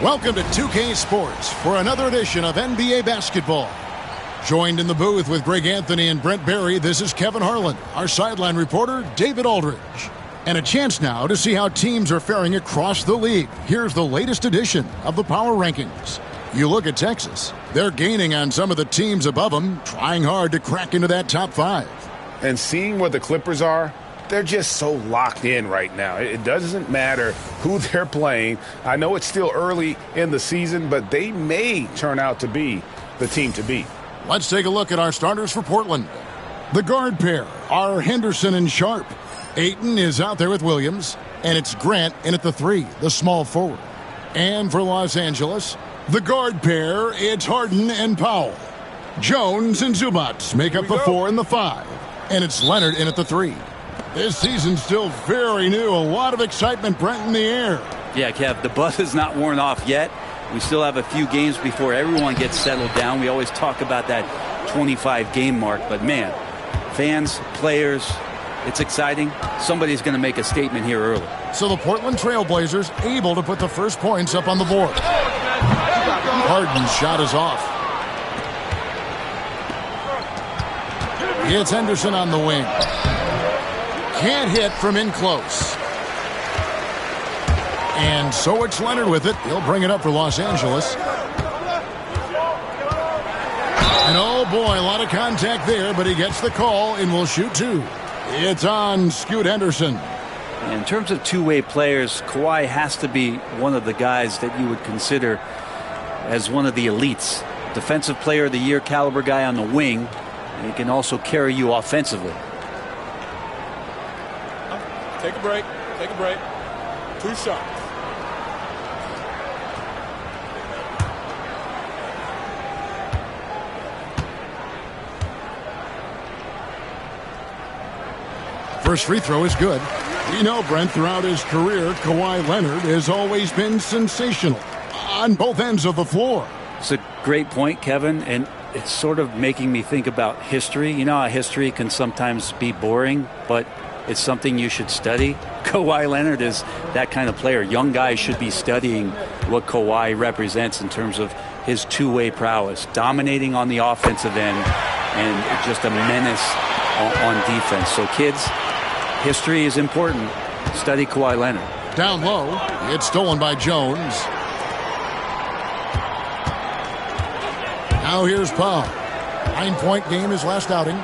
Welcome to 2K Sports for another edition of NBA basketball. Joined in the booth with Greg Anthony and Brent Barry, this is Kevin Harlan, our sideline reporter, David Aldridge. And a chance now to see how teams are faring across the league. Here's the latest edition of the Power Rankings. You look at Texas. They're gaining on some of the teams above them, trying hard to crack into that top five. And seeing where the Clippers are, they're just so locked in right now. It doesn't matter who they're playing. I know it's still early in the season, but they may turn out to be the team to beat. Let's take a look at our starters for Portland. The guard pair are Henderson and Sharp. Ayton is out there with Williams, and it's Grant in at the 3, the small forward. And for Los Angeles, the guard pair, it's Harden and Powell. Jones and Zubac make up the 4 and the 5, and it's Leonard in at the 3. This season's still very new. A lot of excitement, Brent, in the air. Yeah, Kev, the buzz is not worn off yet. We still have a few games before everyone gets settled down. We always talk about that 25-game mark. But, man, fans, players, it's exciting. Somebody's going to make a statement here early. So the Portland Trailblazers able to put the first points up on the board. Harden's shot is off. It's Henderson on the wing. Can't hit from in close. And so it's Leonard with it. He'll bring it up for Los Angeles. And oh boy, a lot of contact there, but he gets the call and will shoot 2. It's on Scoot Henderson. In terms of two-way players, Kawhi has to be one of the guys that you would consider as one of the elites. Defensive Player of the Year caliber guy on the wing. And he can also carry you offensively. Take a break. Take a break. 2 shots. First free throw is good. You know, Brent, throughout his career, Kawhi Leonard has always been sensational on both ends of the floor. It's a great point, Kevin, and it's sort of making me think about history. You know how history can sometimes be boring, but it's something you should study. Kawhi Leonard is that kind of player. Young guys should be studying what Kawhi represents in terms of his two-way prowess, dominating on the offensive end, and just a menace on defense. So, kids, history is important. Study Kawhi Leonard. Down low, it's stolen by Jones. Now here's Powell. 9-point game his last outing.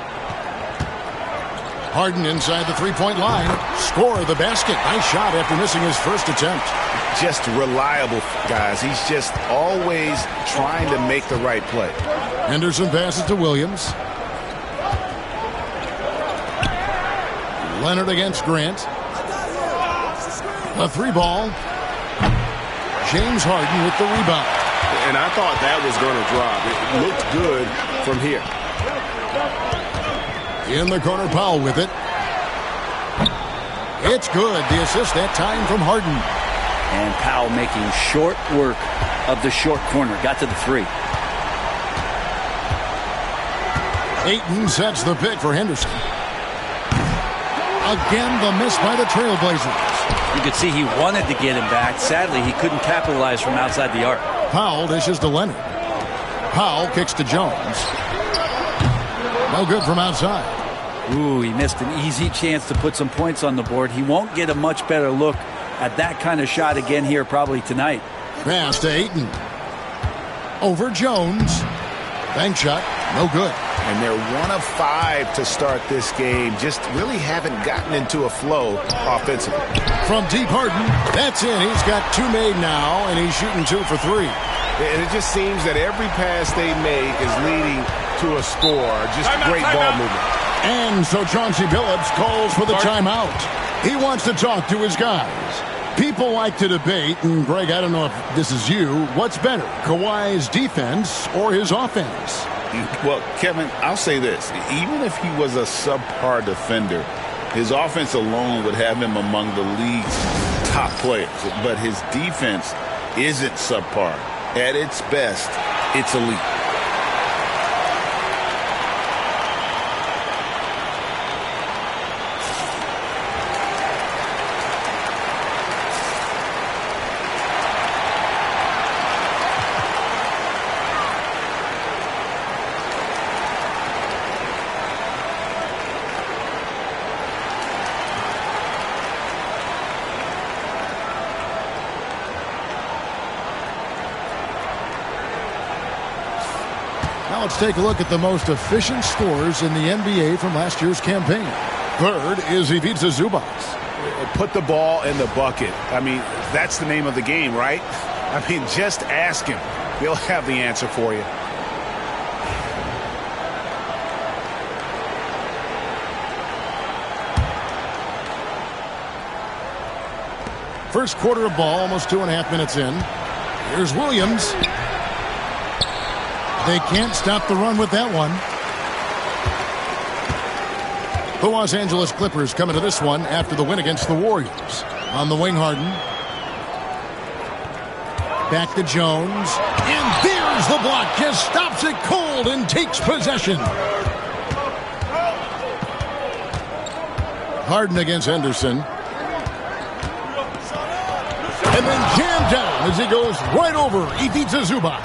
Harden inside the three-point line. Score the basket. Nice shot after missing his first attempt. Just reliable, guys. He's just always trying to make the right play. Henderson passes to Williams. Leonard against Grant. A 3-ball. James Harden with the rebound. And I thought that was going to drop. It looked good from here. In the corner, Powell with it. It's good. The assist that time from Harden. And Powell making short work of the short corner. Got to the 3. Ayton sets the pick for Henderson. Again, the miss by the Trailblazers. You could see he wanted to get him back. Sadly, he couldn't capitalize from outside the arc. Powell dishes to Leonard. Powell kicks to Jones. No good from outside. Ooh, he missed an easy chance to put some points on the board. He won't get a much better look at that kind of shot again here probably tonight. Pass to Ayton. Over Jones. Bank shot. No good. And they're 1 of 5 to start this game. Just really haven't gotten into a flow offensively. From deep, Harden. That's in. He's got 2 made now, and he's shooting 2 for 3. And it just seems that every pass they make is leading to a score. Just great ball movement. And so Chauncey Billups calls for the timeout. He wants to talk to his guys. People like to debate, and Greg, I don't know if this is you, what's better, Kawhi's defense or his offense? Well, Kevin, I'll say this. Even if he was a subpar defender, his offense alone would have him among the league's top players. But his defense isn't subpar. At its best, it's elite. Now let's take a look at the most efficient scorers in the NBA from last year's campaign. Third is Ivica Zubac. Put the ball in the bucket. I mean, that's the name of the game, right? I mean, just ask him. He'll have the answer for you. First quarter of ball, almost 2.5 minutes in. Here's Williams. They can't stop the run with that one. The Los Angeles Clippers come into this one after the win against the Warriors. On the wing, Harden. Back to Jones. And there's the block. Just stops it cold and takes possession. Harden against Henderson. And then jammed down as he goes right over Ivica Zubac.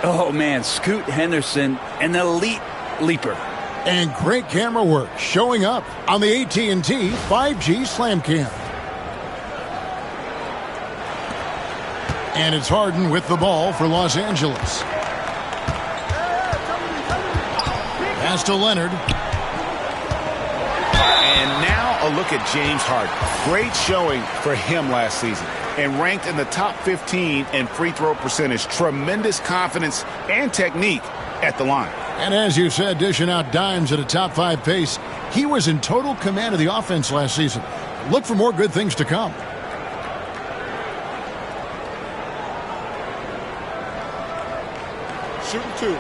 Oh, man, Scoot Henderson, an elite leaper. And great camera work showing up on the AT&T 5G Slam Cam. And it's Harden with the ball for Los Angeles. Pass to Leonard. And now a look at James Harden. Great showing for him last season. And ranked in the top 15 in free throw percentage. Tremendous confidence and technique at the line. And as you said, dishing out dimes at a top 5 pace, he was in total command of the offense last season. Look for more good things to come. Shooting 2.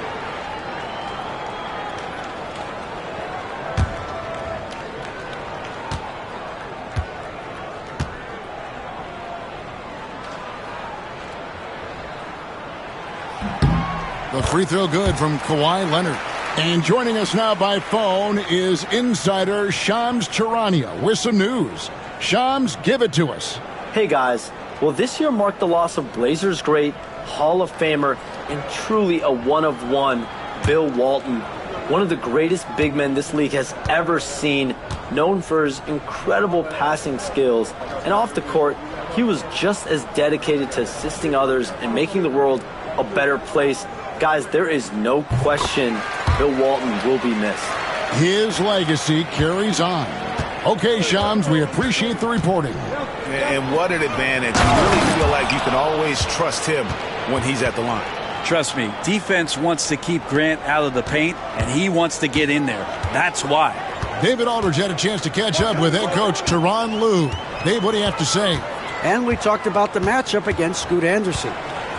The free throw good from Kawhi Leonard. And joining us now by phone is insider Shams Charania with some news. Shams, give it to us. Hey guys, well this year marked the loss of Blazers great, Hall of Famer, and truly a one-of-one, Bill Walton. One of the greatest big men this league has ever seen, known for his incredible passing skills. And off the court, he was just as dedicated to assisting others and making the world a better place. Guys, there is no question Bill Walton will be missed. His legacy carries on. Okay, Shams, we appreciate the reporting. And what an advantage. You really feel like you can always trust him when he's at the line. Trust me, defense wants to keep Grant out of the paint, and he wants to get in there. That's why. David Aldridge had a chance to catch up with head coach Tyronn Lue. Dave, what do you have to say? And we talked about the matchup against Scoot Anderson.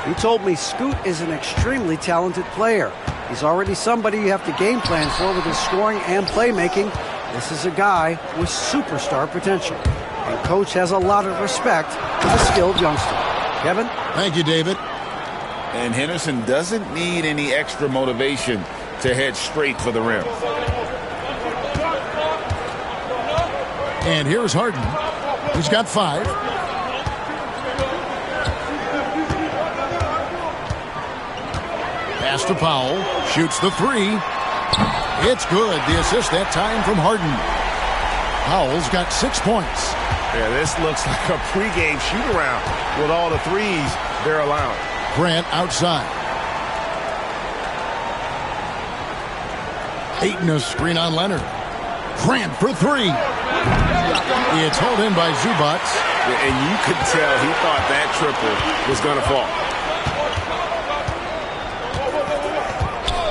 He told me Scoot is an extremely talented player. He's already somebody you have to game plan for with his scoring and playmaking. This is a guy with superstar potential. And Coach has a lot of respect for the skilled youngster. Kevin? Thank you, David. And Henderson doesn't need any extra motivation to head straight for the rim. And here's Harden. He's got 5. Pass to Powell. Shoots the 3. It's good. The assist that time from Harden. Powell's got 6 points. Yeah, this looks like a pregame shoot-around with all the threes they're allowing. Grant outside. Ayton a screen on Leonard. Grant for 3. It's hauled in by Zubac. And you could tell he thought that triple was going to fall.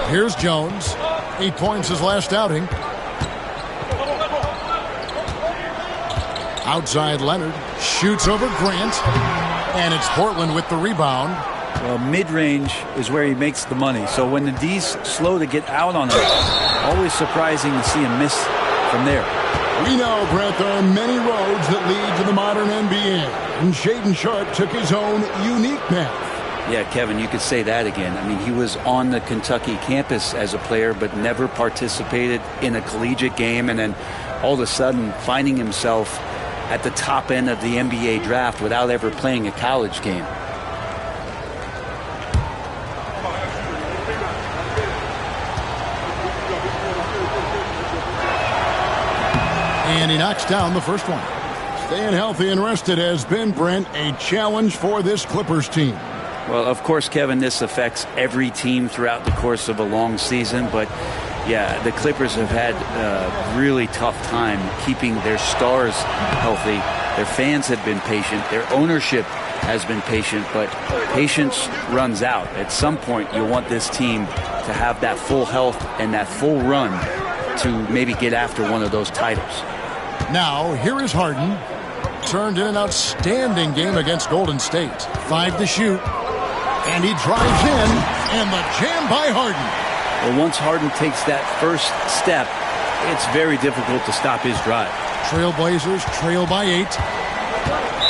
Here's Jones. 8 points his last outing. Outside Leonard. Shoots over Grant. And it's Portland with the rebound. Well, mid-range is where he makes the money. So when the D's slow to get out on him, always surprising to see him miss from there. We know, Brent, there are many roads that lead to the modern NBA. And Shaedon Sharpe took his own unique path. Yeah, Kevin, you could say that again. I mean, he was on the Kentucky campus as a player, but never participated in a collegiate game. And then all of a sudden finding himself at the top end of the NBA draft without ever playing a college game. And he knocks down the first one. Staying healthy and rested has been, Brent, a challenge for this Clippers team. Well, of course, Kevin, this affects every team throughout the course of a long season. But, yeah, the Clippers have had a really tough time keeping their stars healthy. Their fans have been patient. Their ownership has been patient. But patience runs out. At some point, you'll want this team to have that full health and that full run to maybe get after one of those titles. Now, here is Harden. Turned in an outstanding game against Golden State. 5 to shoot. And he drives in. And the jam by Harden. Well, once Harden takes that first step, it's very difficult to stop his drive. Trailblazers trail by 8.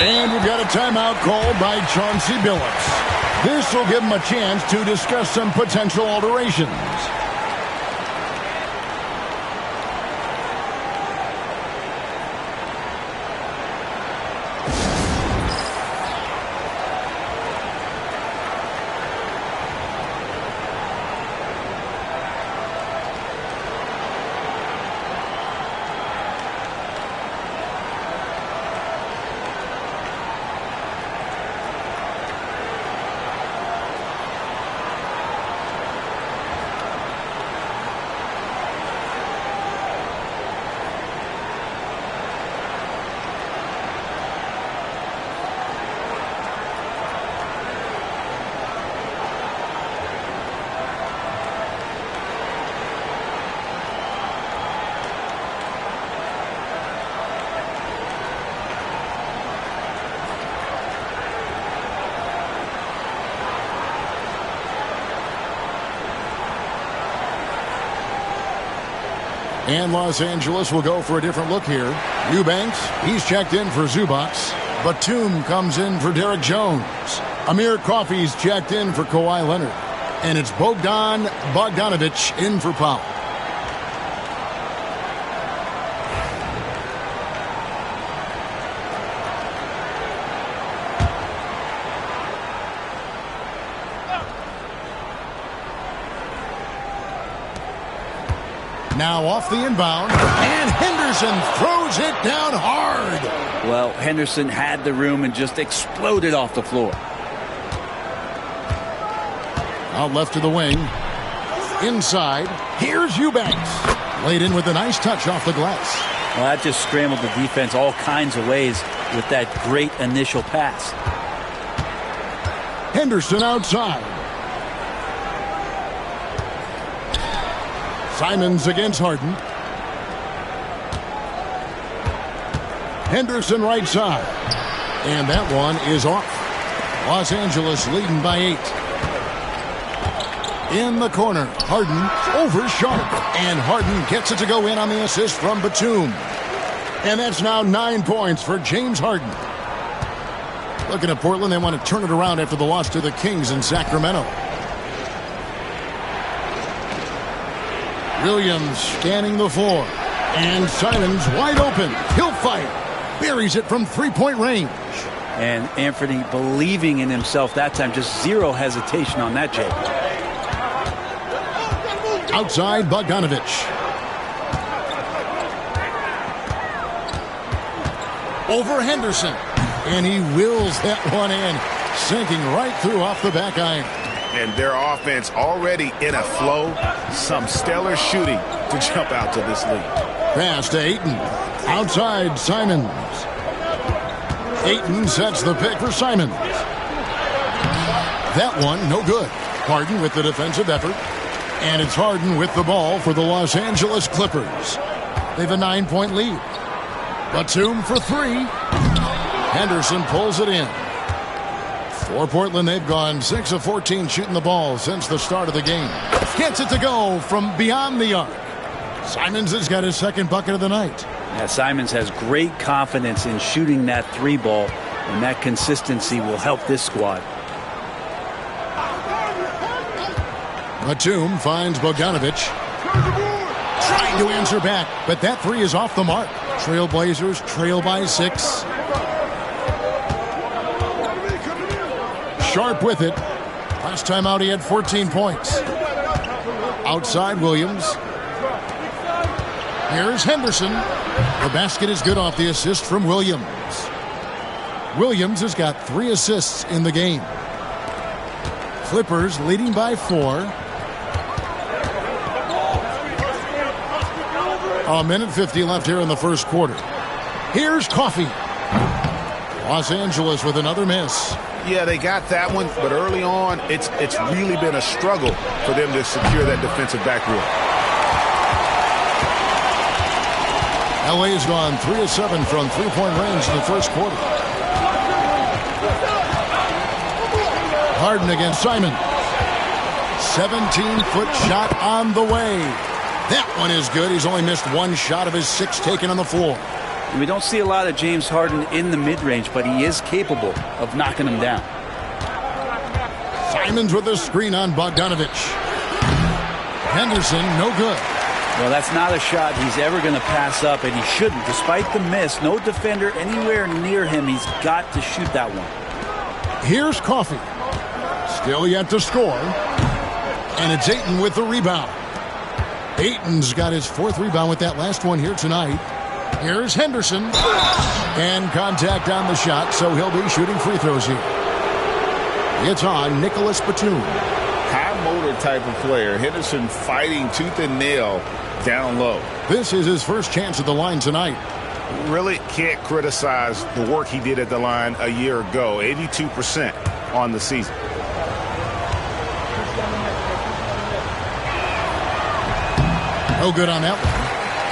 And we've got a timeout called by Chauncey Billups. This will give him a chance to discuss some potential alterations. And Los Angeles will go for a different look here. Eubanks, he's checked in for Zubac. Batum comes in for Derek Jones. Amir Coffey's checked in for Kawhi Leonard. And it's Bogdanovic in for Powell. Now off the inbound, and Henderson throws it down hard. Well, Henderson had the room and just exploded off the floor. Out left to the wing. Inside, here's Eubanks. Laid in with a nice touch off the glass. Well, that just scrambled the defense all kinds of ways with that great initial pass. Henderson outside. Simons against Harden. Henderson right side. And that one is off. Los Angeles leading by 8. In the corner, Harden over Sharp. And Harden gets it to go in on the assist from Batum. And that's now 9 points for James Harden. Looking at Portland, they want to turn it around after the loss to the Kings in Sacramento. Williams scanning the floor. And Simons wide open. He'll fight. Buries it from three-point range. And Anthony believing in himself that time. Just zero hesitation on that, Jay. Outside, Bogdanovic. Over Henderson. And he wills that one in. Sinking right through off the back iron. And their offense already in a flow. Some stellar shooting to jump out to this lead. Pass to Ayton. Outside, Simons. Ayton sets the pick for Simons. That one, no good. Harden with the defensive effort. And it's Harden with the ball for the Los Angeles Clippers. They have a 9-point lead. Batum for 3. Henderson pulls it in. For Portland, they've gone 6 of 14 shooting the ball since the start of the game. Gets it to go from beyond the arc. Simons has got his second bucket of the night. Yeah, Simons has great confidence in shooting that 3 ball, and that consistency will help this squad. Batum finds Bogdanovic. Trying to answer back, but that 3 is off the mark. Trailblazers trail by 6. Sharp with it. Last time out he had 14 points. Outside Williams. Here's Henderson. The basket is good off the assist from Williams. Williams has got 3 assists in the game. Clippers leading by 4. A minute 50 left here in the first quarter. Here's Coffee. Los Angeles with another miss. Yeah, they got that one, but early on, it's really been a struggle for them to secure that defensive backboard. LA has gone 3 of 7 from three-point range in the first quarter. Harden against Simon. 17-foot shot on the way. That one is good. He's only missed one shot of his 6 taken on the floor. We don't see a lot of James Harden in the mid-range, but he is capable of knocking them down. Simons with the screen on Bogdanovich. Henderson, no good. Well, that's not a shot he's ever going to pass up, and he shouldn't. Despite the miss, no defender anywhere near him. He's got to shoot that one. Here's Coffee. Still yet to score. And it's Ayton with the rebound. Ayton's got his 4th rebound with that last one here tonight. Here's Henderson. And contact on the shot, so he'll be shooting free throws here. It's on Nicholas Batum. High motor type of player. Henderson fighting tooth and nail down low. This is his first chance at the line tonight. Really can't criticize the work he did at the line a year ago. 82% on the season. No good on that one.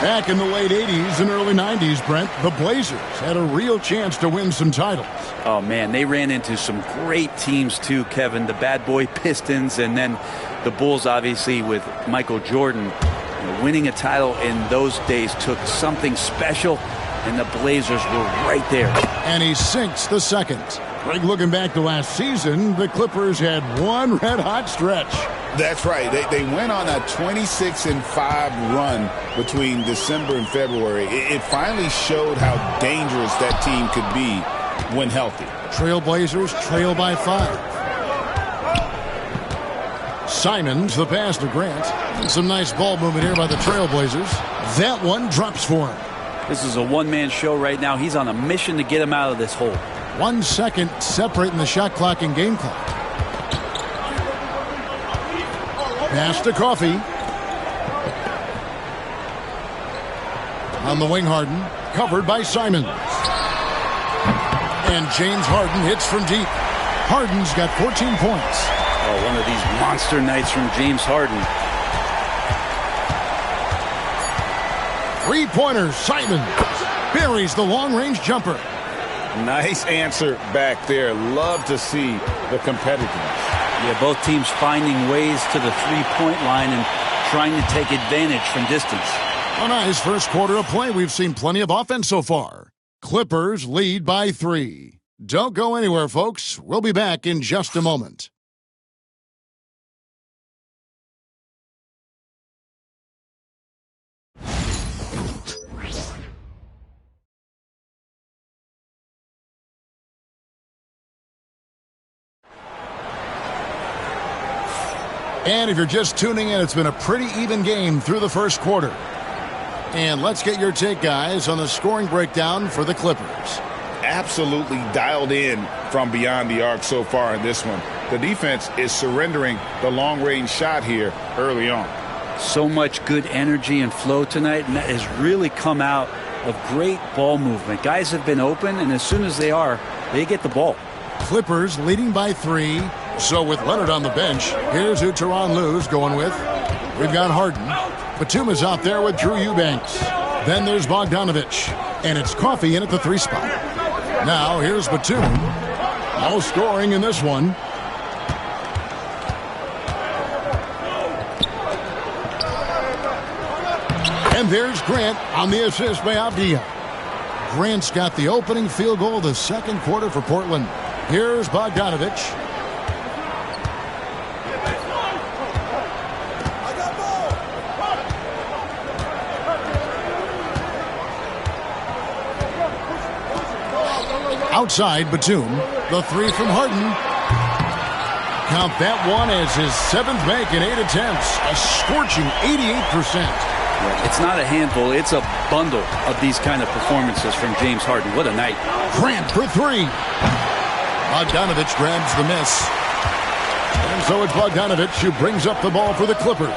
Back in the late 80s and early 90s, Brent, the Blazers had a real chance to win some titles. Oh, man, they ran into some great teams, too, Kevin. The bad boy Pistons and then the Bulls, obviously, with Michael Jordan. Winning a title in those days took something special, and the Blazers were right there. And he sinks the second. Greg, looking back to last season, the Clippers had one red-hot stretch. That's right. They went on a 26-5 run between December and February. It finally showed how dangerous that team could be when healthy. Trailblazers trail by 5. Simons, the pass to Grant. Some nice ball movement here by the Trailblazers. That one drops for him. This is a one-man show right now. He's on a mission to get him out of this hole. 1 second separating the shot clock and game clock. Pass to Coffee. On the wing, Harden. Covered by Simons. And James Harden hits from deep. Harden's got 14 points. Oh, one of these monster nights from James Harden. 3-pointer, Simons. Buries the long-range jumper. Nice answer back there. Love to see the competitiveness. Yeah, both teams finding ways to the three-point line and trying to take advantage from distance. A nice first quarter of play. We've seen plenty of offense so far. Clippers lead by 3. Don't go anywhere, folks. We'll be back in just a moment. And if you're just tuning in, it's been a pretty even game through the first quarter. And let's get your take, guys, on the scoring breakdown for the Clippers. Absolutely dialed in from beyond the arc so far in this one. The defense is surrendering the long-range shot here early on. So much good energy and flow tonight, and that has really come out of great ball movement. Guys have been open, and as soon as they are, they get the ball. Clippers leading by 3. So with Leonard on the bench, here's who Tyronn Lue's going with. We've got Harden. Batum is out there with Drew Eubanks. Then there's Bogdanovich. And it's Coffee in at the 3 spot. Now here's Batum. No scoring in this one. And there's Grant on the assist by Avdija. Grant's got the opening field goal of the second quarter for Portland. Here's Bogdanovich. Outside, Batum. The 3 from Harden. Count that one as his 7th make in 8 attempts. A scorching 88%. It's not a handful. It's a bundle of these kind of performances from James Harden. What a night. Grant for 3. Bogdanovich grabs the miss. And so it's Bogdanovich who brings up the ball for the Clippers.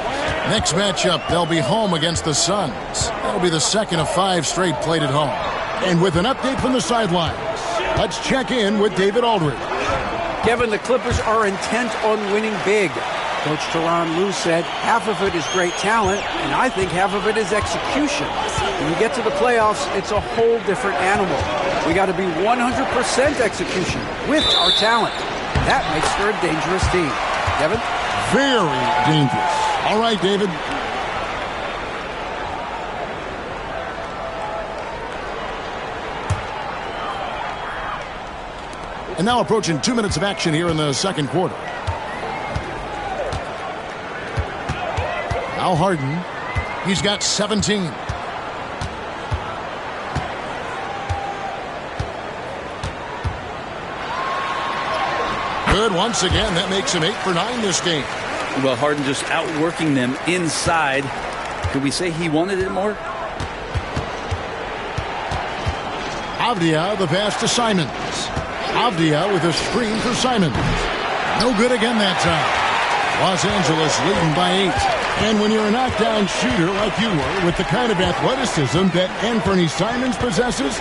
Next matchup, they'll be home against the Suns. That'll be the second of 5 straight played at home. And with an update from the sidelines, let's check in with David Aldridge. Kevin, the Clippers are intent on winning big. Coach Tyronn Lue said half of it is great talent, and I think half of it is execution. When you get to the playoffs, it's a whole different animal. We got to be 100% execution with our talent. That makes for a dangerous team. Kevin? Very dangerous. All right, David. And now approaching 2 minutes of action here in the second quarter. Now Harden. He's got 17. Good once again. That makes him 8 for 9 this game. Well, Harden just outworking them inside. Could we say he wanted it more? Avdia, the pass to Simons. Avdia with a screen for Simons. No good again that time. Los Angeles leading by 8. And when you're a knockdown shooter like you were, with the kind of athleticism that Anthony Simons possesses,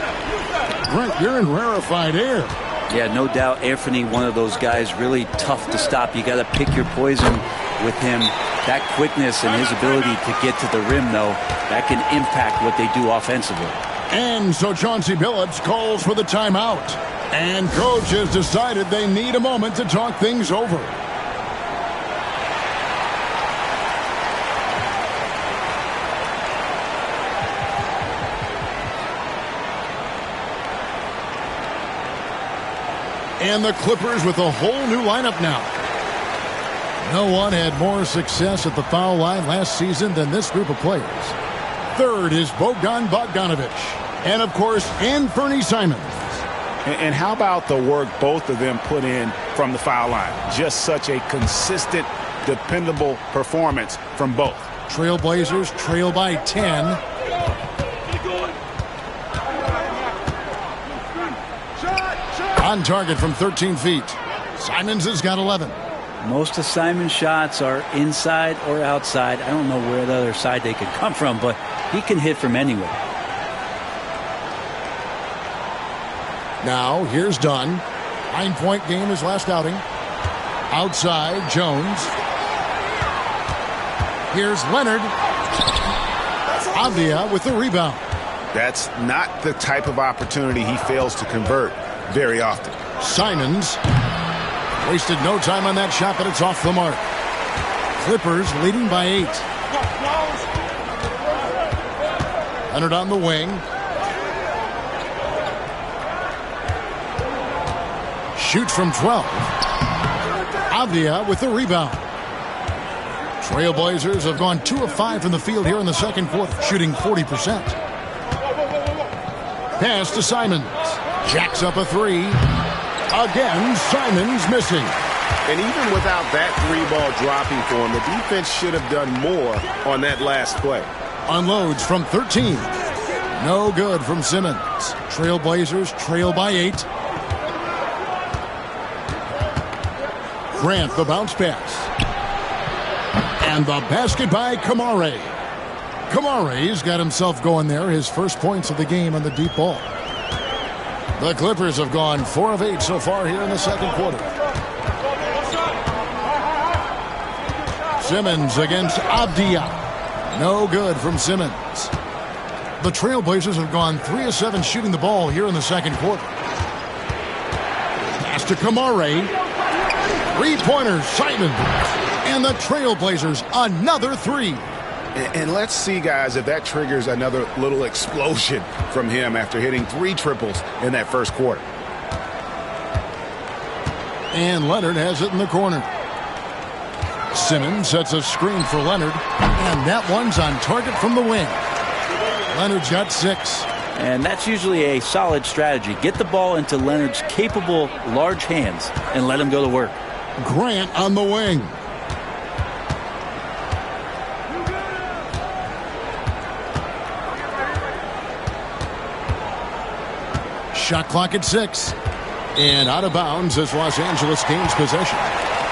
Brent, you're in rarefied air. Yeah, no doubt Anthony, one of those guys, really tough to stop. You got to pick your poison with him. That quickness and his ability to get to the rim, though, that can impact what they do offensively. And so Chauncey Billups calls for the timeout. And coach has decided they need a moment to talk things over. And the Clippers with a whole new lineup now. No one had more success at the foul line last season than this group of players. Third is Bogdan Bogdanovich. And, of course, Anthony Simons. And how about the work both of them put in from the foul line? Just such a consistent, dependable performance from both. Trailblazers trail by 10. On target from 13 feet. Simons has got 11. Most of Simon's shots are inside or outside. I don't know where the other side they could come from, but he can hit from anywhere. Now, here's Dunn. 9-point game his last outing. Outside, Jones. Here's Leonard. Avdia with the rebound. That's not the type of opportunity he fails to convert very often. Simons wasted no time on that shot, but it's off the mark. Clippers leading by 8. Leonard on the wing. Shoots from 12. Avdia with the rebound. Trailblazers have gone 2 of 5 from the field here in the second quarter, shooting 40%. Pass to Simons. Jacks up a 3. Again, Simons missing. And even without that 3-ball dropping for him, the defense should have done more on that last play. Unloads from 13. No good from Simmons. Trailblazers trail by 8. Grant the bounce pass. And the basket by Kamare. Kamare's got himself going there. His first points of the game on the deep ball. The Clippers have gone 4 of 8 so far here in the second quarter. Simmons against Avdia. No good from Simmons. The Trailblazers have gone 3 of 7 shooting the ball here in the second quarter. Pass to Kamare. 3-pointer, Simons. And the Trailblazers another 3. And let's see, guys, if that triggers another little explosion from him after hitting 3 triples in that first quarter. And Leonard has it in the corner. Simmons sets a screen for Leonard. And that one's on target from the wing. Leonard's got 6. And that's usually a solid strategy. Get the ball into Leonard's capable, large hands and let him go to work. Grant on the wing. Shot clock at 6. And out of bounds as Los Angeles gains possession.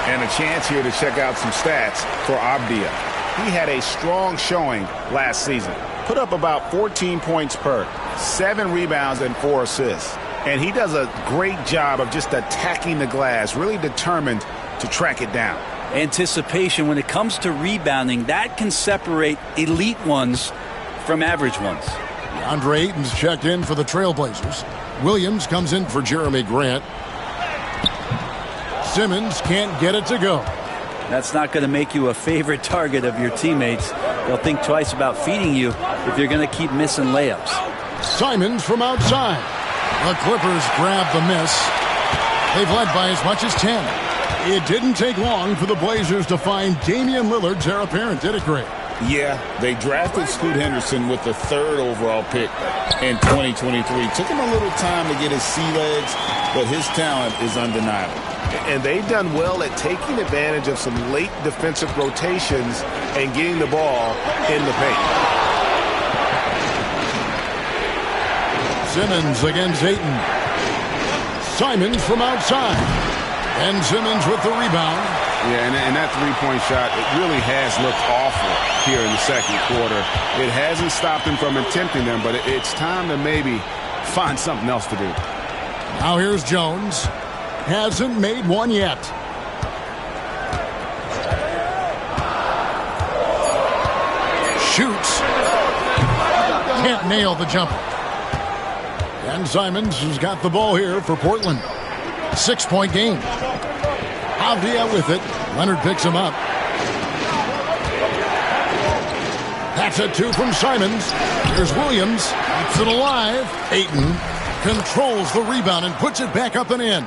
And a chance here to check out some stats for Abdia. He had a strong showing last season. Put up about 14 points per, 7 rebounds and 4 assists. And he does a great job of just attacking the glass, really determined to track it down. Anticipation when it comes to rebounding, that can separate elite ones from average ones. Andre Ayton's checked in for the Trailblazers. Williams comes in for Jeremy Grant. Simmons can't get it to go. That's not going to make you a favorite target of your teammates. They'll think twice about feeding you if you're going to keep missing layups. Simons from outside. The Clippers grab the miss. They've led by as much as 10. It didn't take long for the Blazers to find Damian Lillard's heir apparent, did it, Greg? Yeah, they drafted Scoot Henderson with the 3rd overall pick in 2023. Took him a little time to get his sea legs, but his talent is undeniable. And they've done well at taking advantage of some late defensive rotations and getting the ball in the paint. Simmons against Ayton. Simons from outside. And Simmons with the rebound. Yeah, and that three-point shot, it really has looked awful here in the second quarter. It hasn't stopped him from attempting them, but it's time to maybe find something else to do. Now here's Jones. Hasn't made one yet. Shoots. Can't nail the jumper. And Simons has got the ball here for Portland. 6-point game. Avdia with it. Leonard picks him up. That's a 2 from Simons. Here's Williams. Keeps it alive. Ayton controls the rebound and puts it back up and in.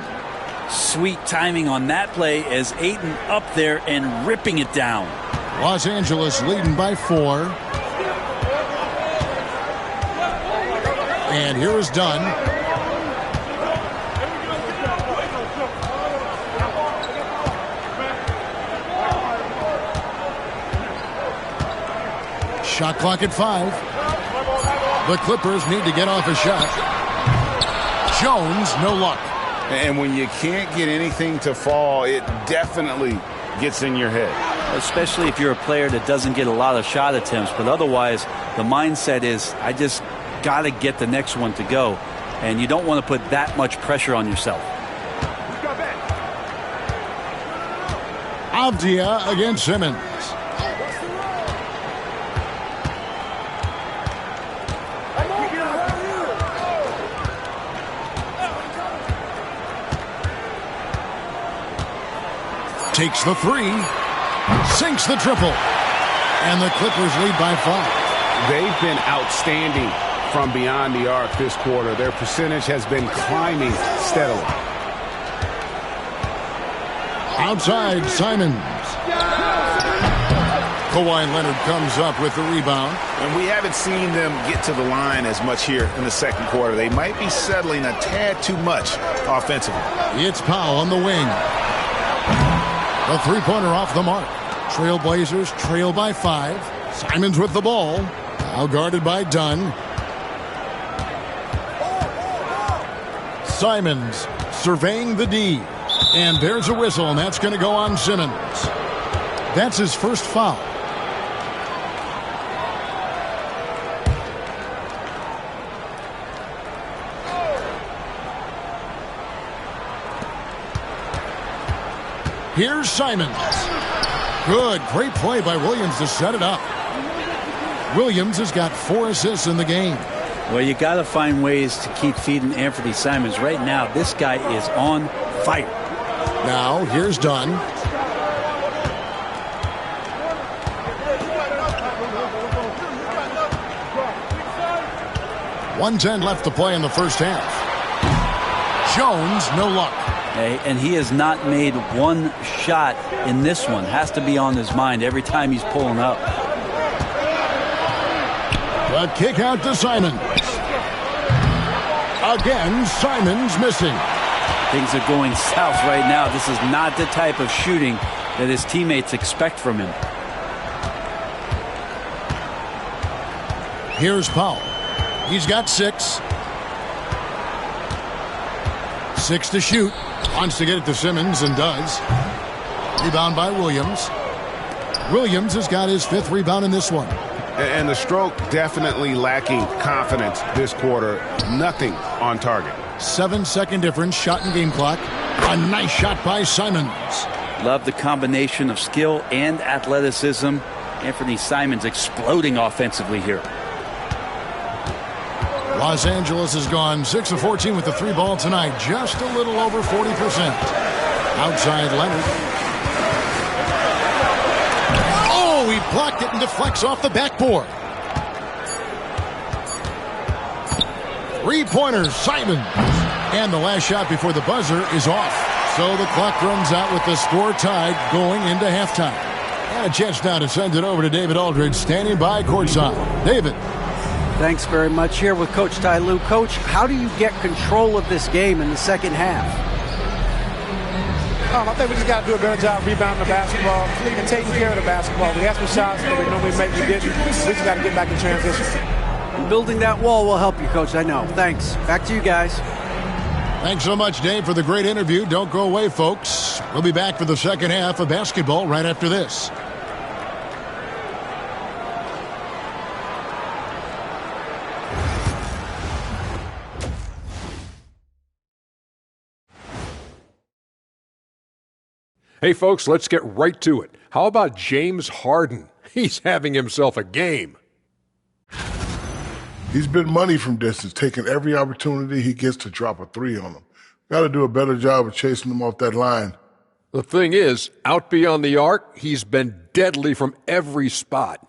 Sweet timing on that play as Ayton up there and ripping it down. Los Angeles leading by 4. And here is Dunn. Shot clock at 5. The Clippers need to get off a shot. Jones, no luck. And when you can't get anything to fall, it definitely gets in your head. Especially if you're a player that doesn't get a lot of shot attempts. But otherwise, the mindset is, I just got to get the next one to go. And you don't want to put that much pressure on yourself. Avdia against Simmons. Takes the 3, sinks the triple, and the Clippers lead by 5. They've been outstanding from beyond the arc this quarter. Their percentage has been climbing steadily. Outside, Simons. Kawhi Leonard comes up with the rebound. And we haven't seen them get to the line as much here in the second quarter. They might be settling a tad too much offensively. It's Powell on the wing. A 3-pointer off the mark. Trailblazers trail by 5. Simons with the ball. Now guarded by Dunn. Simons surveying the D. And there's a whistle, and that's going to go on Simmons. That's his first foul. Here's Simons. Good, great play by Williams to set it up. Williams has got 4 assists in the game. Well, you got to find ways to keep feeding Anthony Simons. Right now, this guy is on fire. Now, here's Dunn. .110 left to play in the first half. Jones, no luck. And he has not made one shot in this one. Has to be on his mind every time he's pulling up. The kick out to Simons. Again, Simons missing. Things are going south right now. This is not the type of shooting that his teammates expect from him. Here's Powell. He's got 6. 6 to shoot. Wants to get it to Simmons and does. Rebound by Williams. Williams has got his 5th rebound in this one. And the stroke definitely lacking confidence this quarter. Nothing on target. 7-second difference, shot and game clock. A nice shot by Simons. Love the combination of skill and athleticism. Anthony Simons exploding offensively here. Los Angeles has gone 6 of 14 with the 3 ball tonight. Just a little over 40%. Outside Leonard. Oh, he blocked it and deflects off the backboard. 3-pointer, Simons. And the last shot before the buzzer is off. So the clock runs out with the score tied going into halftime. And a chance now to send it over to David Aldridge, standing by courtside. David. Thanks very much. Here with Coach Ty Lue. Coach, how do you get control of this game in the second half? I think we just got to do a better job rebounding the basketball and taking care of the basketball. We had some shots that we normally make, we didn't. We just got to get back in transition. And building that wall will help you, Coach, I know. Thanks. Back to you guys. Thanks so much, Dave, for the great interview. Don't go away, folks. We'll be back for the second half of basketball right after this. Hey, folks, let's get right to it. How about James Harden? He's having himself a game. He's been money from distance, taking every opportunity he gets to drop a 3 on them. Got to do a better job of chasing them off that line. The thing is, out beyond the arc, he's been deadly from every spot.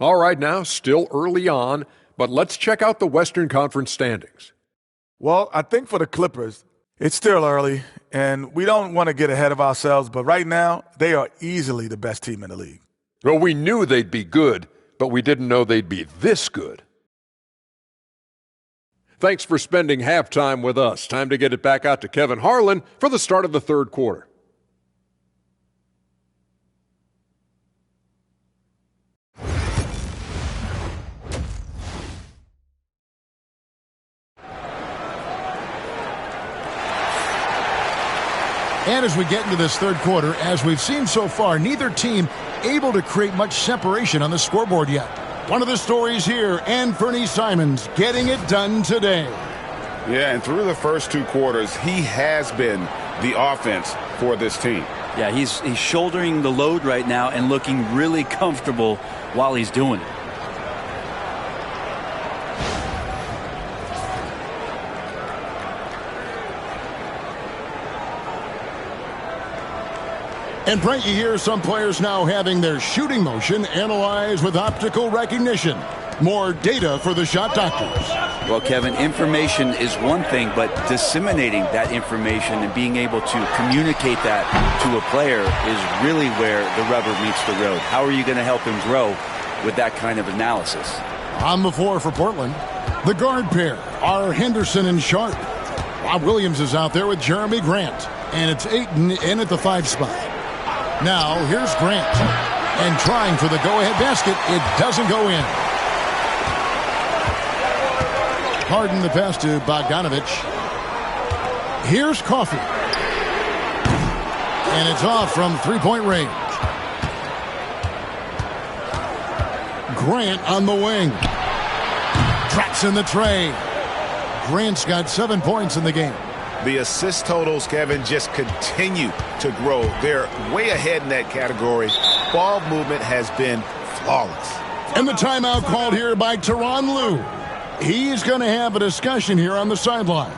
All right, now, still early on, but let's check out the Western Conference standings. Well, I think for the Clippers, it's still early, and we don't want to get ahead of ourselves, but right now, they are easily the best team in the league. Well, we knew they'd be good, but we didn't know they'd be this good. Thanks for spending halftime with us. Time to get it back out to Kevin Harlan for the start of the third quarter. And as we get into this third quarter, as we've seen so far, neither team able to create much separation on the scoreboard yet. One of the stories here, Anthony Simons getting it done today. Yeah, and through the first 2 quarters, he has been the offense for this team. Yeah, he's shouldering the load right now and looking really comfortable while he's doing it. And Brent, you hear some players now having their shooting motion analyzed with optical recognition. More data for the shot doctors. Well, Kevin, information is one thing, but disseminating that information and being able to communicate that to a player is really where the rubber meets the road. How are you going to help him grow with that kind of analysis? On the floor for Portland, the guard pair are Henderson and Sharp. Rob Williams is out there with Jeremy Grant, and it's Ayton in at the 5 spot. Now, here's Grant, and trying for the go-ahead basket. It doesn't go in. Harden the pass to Bogdanovich. Here's Coffey. And it's off from three-point range. Grant on the wing. Traps in the tray. Grant's got 7 points in the game. The assist totals, Kevin, just continue to grow. They're way ahead in that category. Ball movement has been flawless. And the timeout called here by Tyronn Lue. He's going to have a discussion here on the sideline.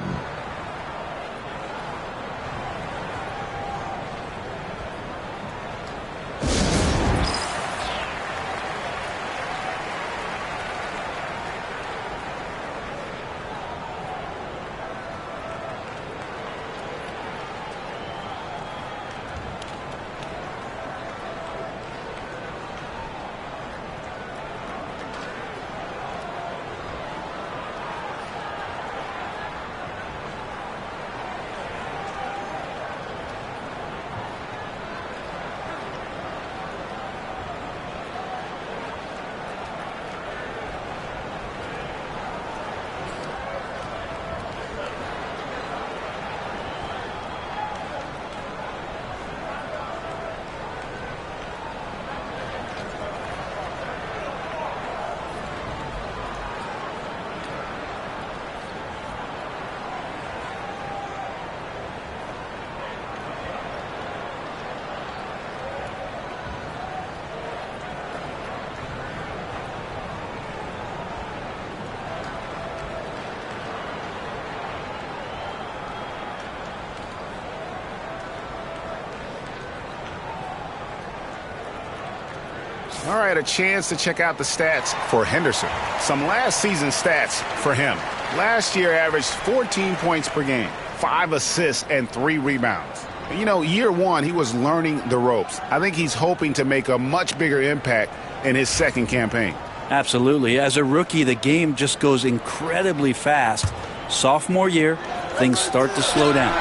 All right, a chance to check out the stats for Henderson. Some last season stats for him. Last year averaged 14 points per game, 5 assists, and 3 rebounds. You know, year one, he was learning the ropes. I think he's hoping to make a much bigger impact in his second campaign. Absolutely. As a rookie, the game just goes incredibly fast. Sophomore year, things start to slow down.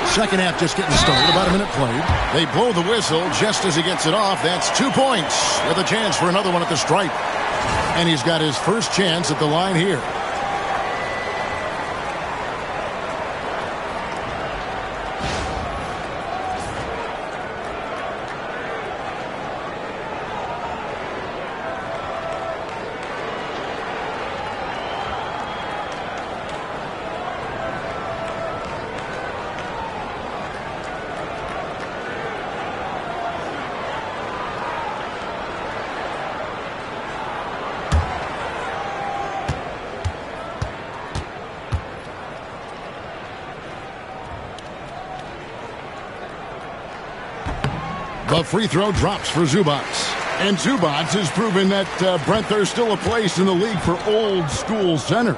Second half just getting started, about a minute played. They blow the whistle just as he gets it off. That's 2 points with a chance for another one at the stripe. And he's got his first chance at the line here. The free throw drops for Zubac. And Zubac has proven that, Brent, there's still a place in the league for old school centers.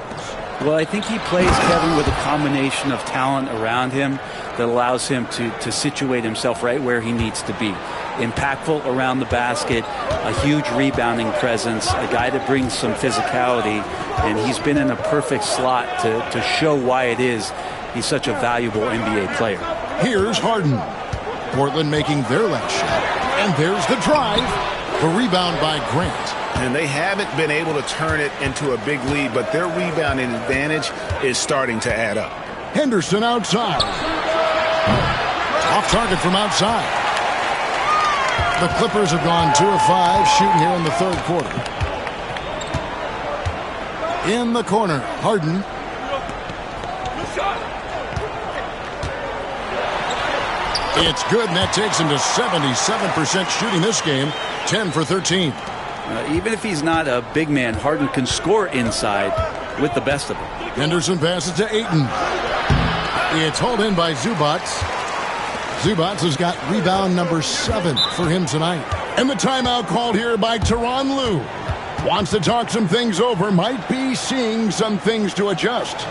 Well, I think he plays, Kevin, with a combination of talent around him that allows him to situate himself right where he needs to be. Impactful around the basket, a huge rebounding presence, a guy that brings some physicality, and he's been in a perfect slot to show why it is he's such a valuable NBA player. Here's Harden. Portland making their last shot. And there's the drive. The rebound by Grant. And they haven't been able to turn it into a big lead, but their rebounding advantage is starting to add up. Henderson outside. Off target from outside. The Clippers have gone 2 of 5 shooting here in the third quarter. In the corner, Harden. It's good, and that takes him to 77% shooting this game, 10 for 13. Even if he's not a big man, Harden can score inside with the best of them. Henderson passes to Ayton. It's hauled in by Zubac. Zubac has got rebound number 7 for him tonight. And the timeout called here by Tyronn Lue. Wants to talk some things over, might be seeing some things to adjust.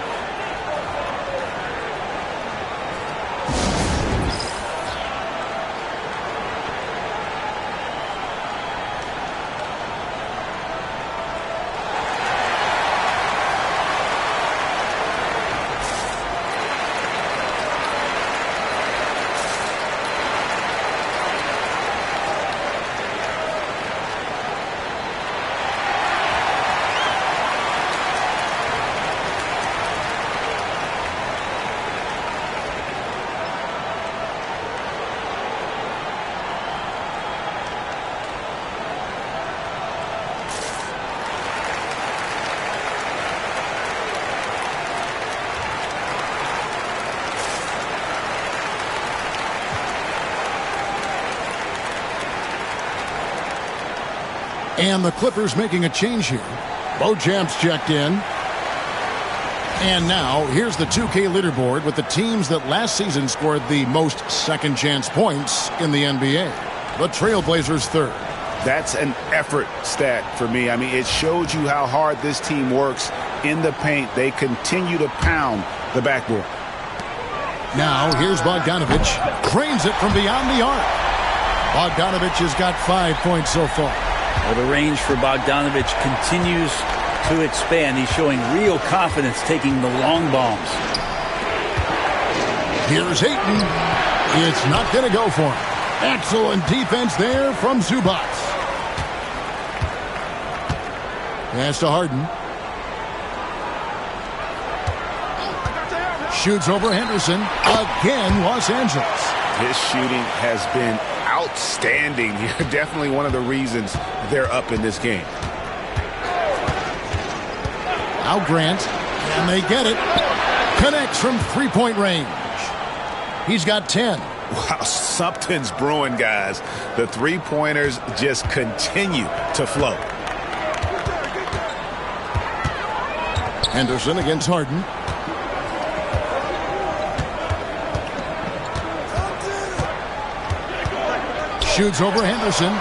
And the Clippers making a change here. Bojamp's checked in. And now, here's the 2K leaderboard with the teams that last season scored the most second-chance points in the NBA. The Trailblazers third. That's an effort stat for me. I mean, it shows you how hard this team works in the paint. They continue to pound the backboard. Now, here's Bogdanovich. Drains it from beyond the arc. Bogdanovich has got 5 points so far. Well, the range for Bogdanovich continues to expand. He's showing real confidence taking the long bombs. Here's Ayton. It's not going to go for him. Excellent defense there from Zubac. Pass to Harden. Shoots over Henderson. Again, Los Angeles. His shooting has been outstanding. Definitely one of the reasons they're up in this game. Now Grant, and they get it. Connects from three-point range. He's got 10. Wow, something's brewing, guys. The three-pointers just continue to flow. Henderson against Harden. Shoots over Henderson.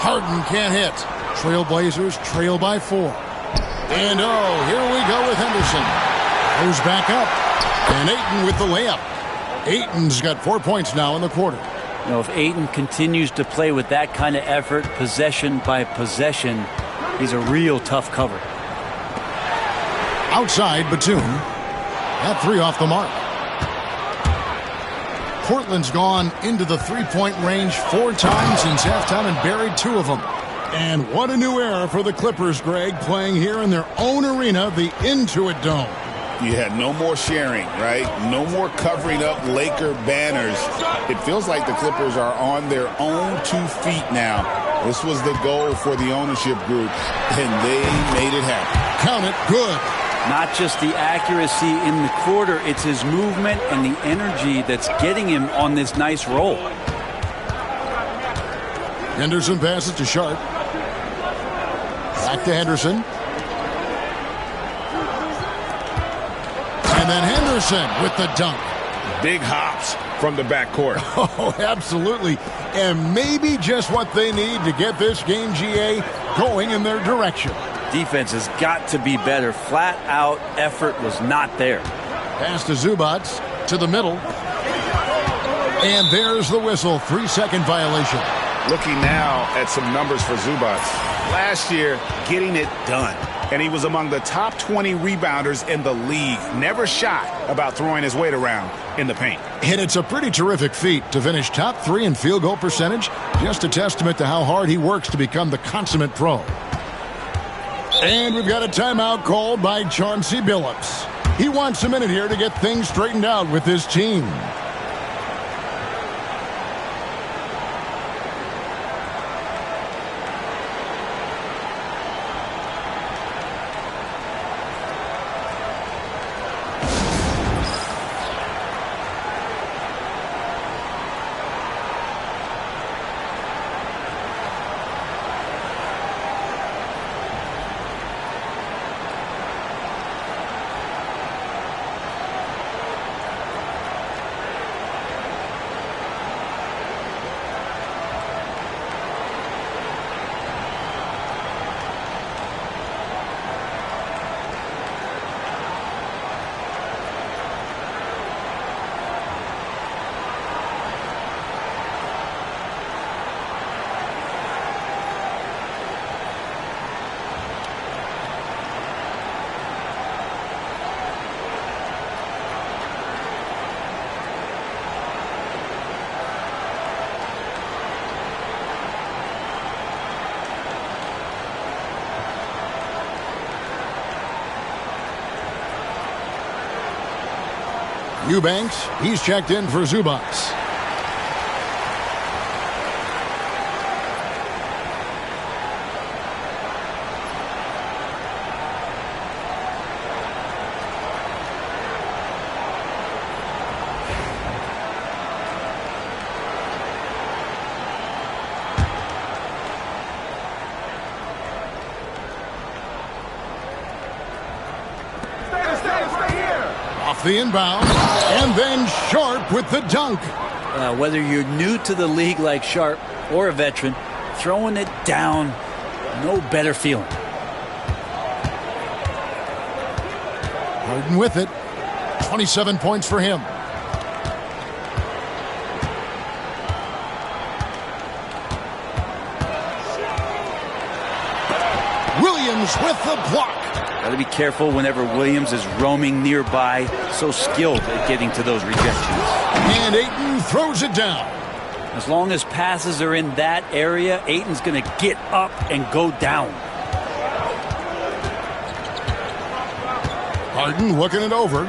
Harden can't hit. Trailblazers trail by 4. And here we go with Henderson. Goes back up. And Ayton with the layup. Ayton's got 4 points now in the quarter. You know, if Ayton continues to play with that kind of effort, possession by possession, he's a real tough cover. Outside, Batum. That 3 off the mark. Portland's gone into the three-point range 4 times since halftime and buried 2 of them. And what a new era for the Clippers, Greg, playing here in their own arena, the Intuit Dome. You had no more sharing, right? No more covering up Laker banners. It feels like the Clippers are on their own 2 feet now. This was the goal for the ownership group, and they made it happen. Count it, good. Not just the accuracy in the quarter, it's his movement and the energy that's getting him on this nice roll. Henderson passes to Sharp. Back to Henderson. And then Henderson with the dunk. Big hops from the backcourt. Oh, absolutely. And maybe just what they need to get this game, GA, going in their direction. Defense has got to be better. Flat out effort was not there. Pass to Zubac to the middle. And there's the whistle. 3-second violation. Looking now at some numbers for Zubac. Last year, getting it done. And he was among the top 20 rebounders in the league. Never shy about throwing his weight around in the paint. And it's a pretty terrific feat to finish top 3 in field goal percentage. Just a testament to how hard he works to become the consummate pro. And we've got a timeout called by Chauncey Billups. He wants a minute here to get things straightened out with his team. Eubanks, he's checked in for Zubac. The inbound, and then Sharp with the dunk. Whether you're new to the league like Sharp or a veteran, throwing it down, no better feeling. Harden with it. 27 points for him. Williams with the block. Got to be careful whenever Williams is roaming nearby. So skilled at getting to those rejections. And Ayton throws it down. As long as passes are in that area, Ayton's going to get up and go down. Harden looking it over.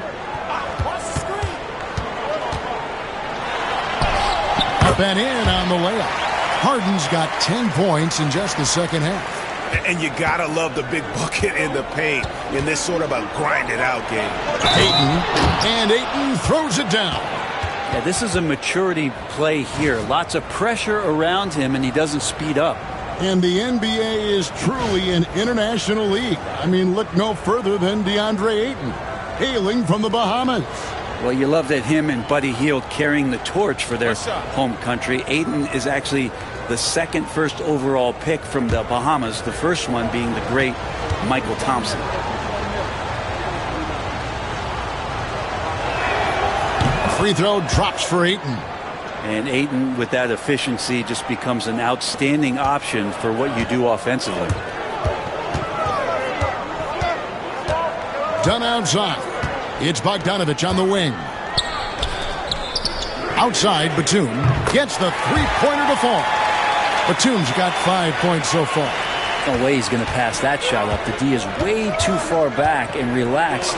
Up and in on the layup. Harden's got 10 points in just the second half. And you gotta love the big bucket in the paint in this sort of a grinded-out game. Ayton throws it down. Yeah, this is a maturity play here. Lots of pressure around him, and he doesn't speed up. And the NBA is truly an international league. I mean, look no further than DeAndre Ayton, hailing from the Bahamas. Well, you love that him and Buddy Hield carrying the torch for their home country. Ayton is actually the second first overall pick from the Bahamas, the first one being the great Michael Thompson. Free throw drops for Ayton. And Ayton, with that efficiency, just becomes an outstanding option for what you do offensively. Done outside. It's Bogdanovich on the wing. Outside, Batum gets the three-pointer to fall. Batum's got 5 points so far. No way he's going to pass that shot up. The D is way too far back and relaxed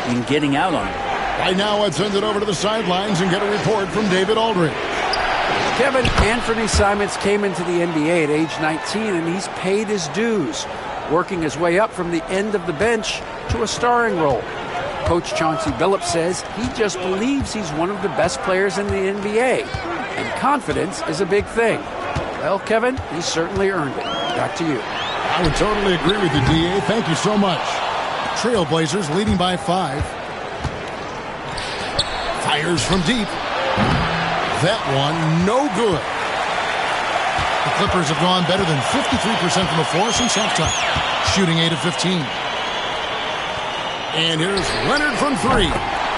in getting out on it. Right now, let's send it over to the sidelines and get a report from David Aldridge. Kevin, Anthony Simons came into the NBA at age 19, and he's paid his dues, working his way up from the end of the bench to a starring role. Coach Chauncey Billups says he just believes he's one of the best players in the NBA, and confidence is a big thing. Well, Kevin, he's certainly earned it. Back to you. I would totally agree with you, D.A. Thank you so much. Trailblazers leading by 5. Fires from deep. That one, no good. The Clippers have gone better than 53% from the floor since halftime, shooting 8 of 15. And here's Leonard from 3.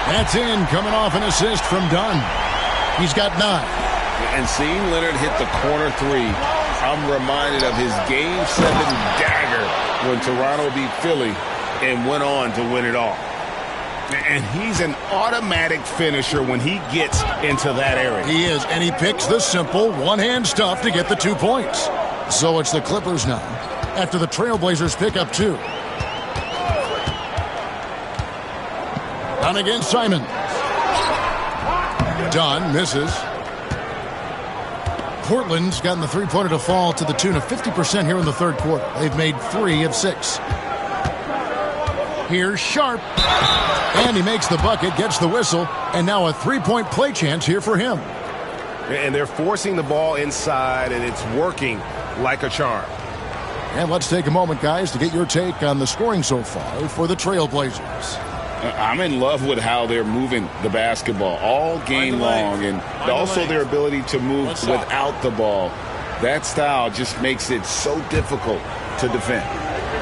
That's in, coming off an assist from Dunn. He's got 9. And seeing Leonard hit the corner 3, I'm reminded of his Game 7 dagger when Toronto beat Philly and went on to win it all. And he's an automatic finisher when he gets into that area. He is, and he picks the simple one-hand stuff to get the 2 points. So it's the Clippers now, after the Trailblazers pick up 2. Down against Simon. Dunn misses. Portland's gotten the three-pointer to fall to the tune of 50% here in the third quarter. They've made 3 of 6. Here's Sharp. And he makes the bucket, gets the whistle, and now a three-point play chance here for him. And they're forcing the ball inside, and it's working like a charm. And let's take a moment, guys, to get your take on the scoring so far for the Trailblazers. I'm in love with how they're moving the basketball all game long, and also their ability to move without the ball. That style just makes it so difficult to defend.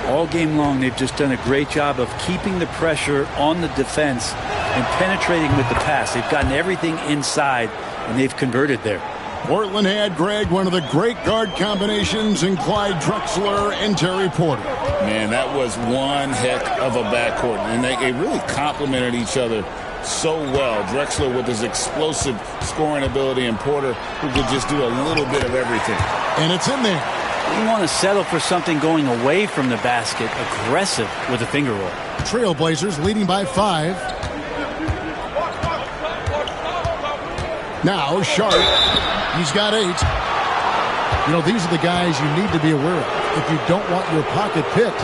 All game long, they've just done a great job of keeping the pressure on the defense and penetrating with the pass. They've gotten everything inside, and they've converted there. Portland had, Greg, one of the great guard combinations in Clyde Drexler and Terry Porter. Man, that was one heck of a backcourt, and they really complemented each other so well. Drexler with his explosive scoring ability, and Porter who could just do a little bit of everything. And it's in there. You want to settle for something going away from the basket, aggressive with a finger roll. Trailblazers leading by 5. Now Sharp. He's got 8. You know, these are the guys you need to be aware of if you don't want your pocket picked.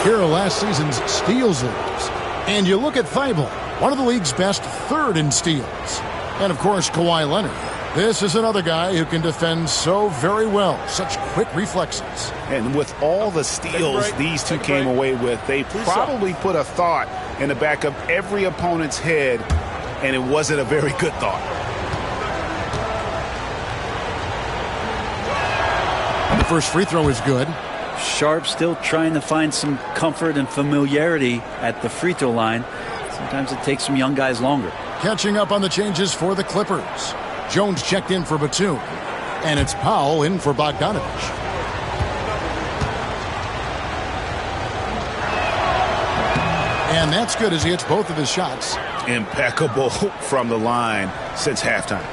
Here are last season's steals leaders. And you look at Thibault, one of the league's best, 3rd in steals. And, of course, Kawhi Leonard. This is another guy who can defend so very well. Such quick reflexes. And with all the steals these two came away with, they probably put a thought in the back of every opponent's head, and it wasn't a very good thought. And the first free throw is good. Sharp still trying to find some comfort and familiarity at the free throw line. Sometimes it takes some young guys longer. Catching up on the changes for the Clippers. Jones checked in for Batum, and it's Powell in for Bogdanovich. And that's good as he hits both of his shots. Impeccable from the line since halftime.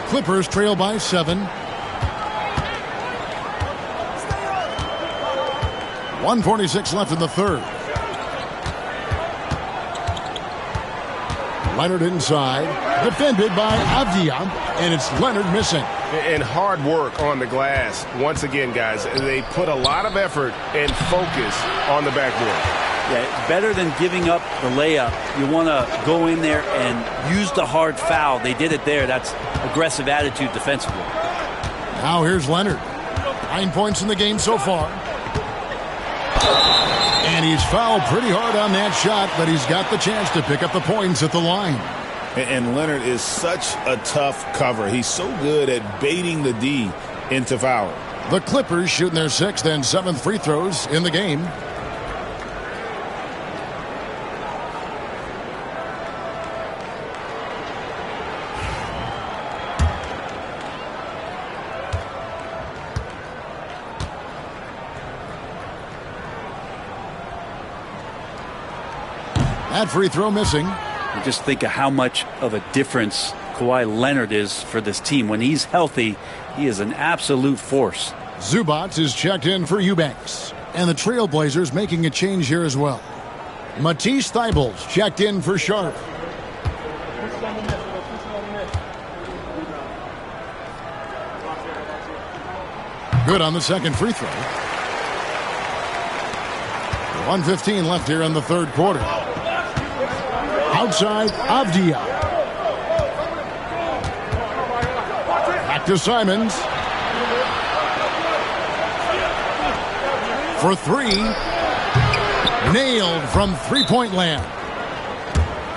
Clippers trail by 7. 1:46 left in the third. Leonard inside, defended by Avdia, and it's Leonard missing. And hard work on the glass. Once again, guys, they put a lot of effort and focus on the backboard. Yeah, better than giving up the layup. You want to go in there and use the hard foul. They did it there. That's aggressive attitude defensively. Now here's Leonard. 9 points in the game so far. And he's fouled pretty hard on that shot, but he's got the chance to pick up the points at the line. And Leonard is such a tough cover. He's so good at baiting the D into fouling. The Clippers shooting their 6th and 7th free throws in the game. That free throw missing. You just think of how much of a difference Kawhi Leonard is for this team. When he's healthy, he is an absolute force. Zubac is checked in for Eubanks. And the Trailblazers making a change here as well. Matisse Thybulle's checked in for Sharp. Good on the second free throw. 1:15 left here in the third quarter. Outside, Avdia. Back to Simons. For three. Nailed from three-point land.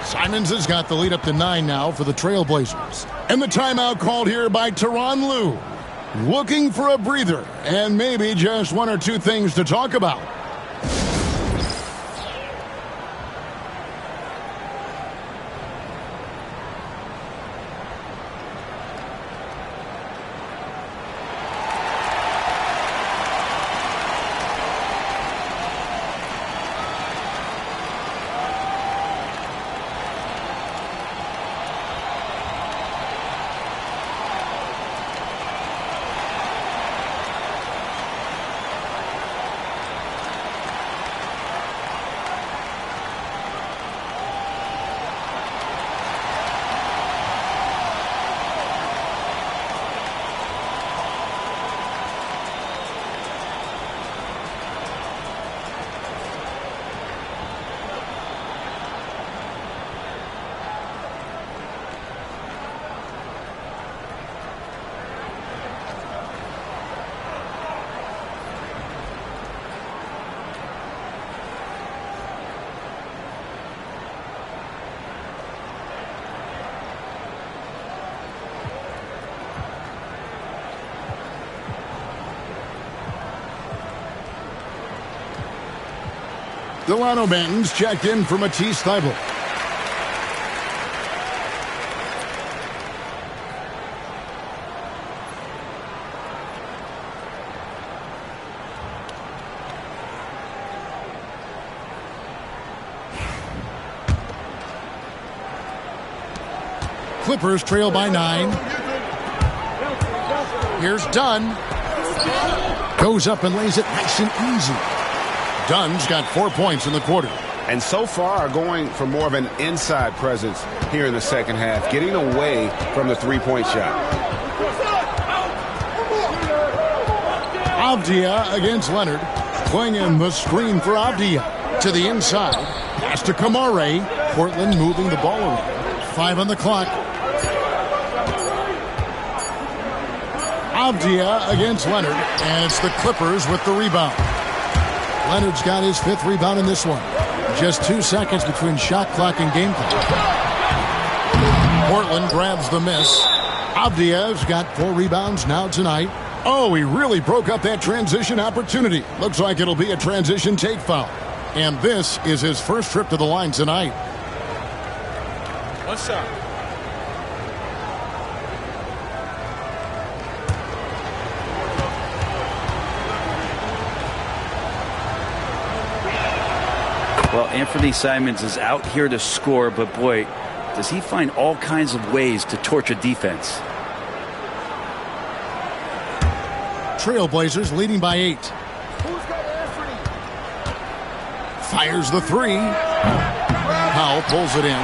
Simons has got the lead up to 9 now for the Trailblazers. And the timeout called here by Tyronn Lue. Looking for a breather and maybe just one or two things to talk about. Delano Banton's checked in for Matisse Thybulle. Clippers trail by 9. Here's Dunn. Goes up and lays it nice and easy. Dunn's got 4 points in the quarter. And so far going for more of an inside presence here in the second half, getting away from the three-point shot. Avdia against Leonard. Playing in the screen for Avdia. To the inside. Pass to Kamare. Portland moving the ball around. 5 on the clock. Avdia against Leonard. And it's the Clippers with the rebound. Leonard's got his 5th rebound in this one. Just 2 seconds between shot clock and game clock. Portland grabs the miss. Avdia's got 4 rebounds now tonight. Oh, he really broke up that transition opportunity. Looks like it'll be a transition take foul. And this is his first trip to the line tonight. One shot. Well, Anthony Simons is out here to score, but boy, does he find all kinds of ways to torch a defense. Trailblazers leading by 8. Fires the 3. Powell pulls it in.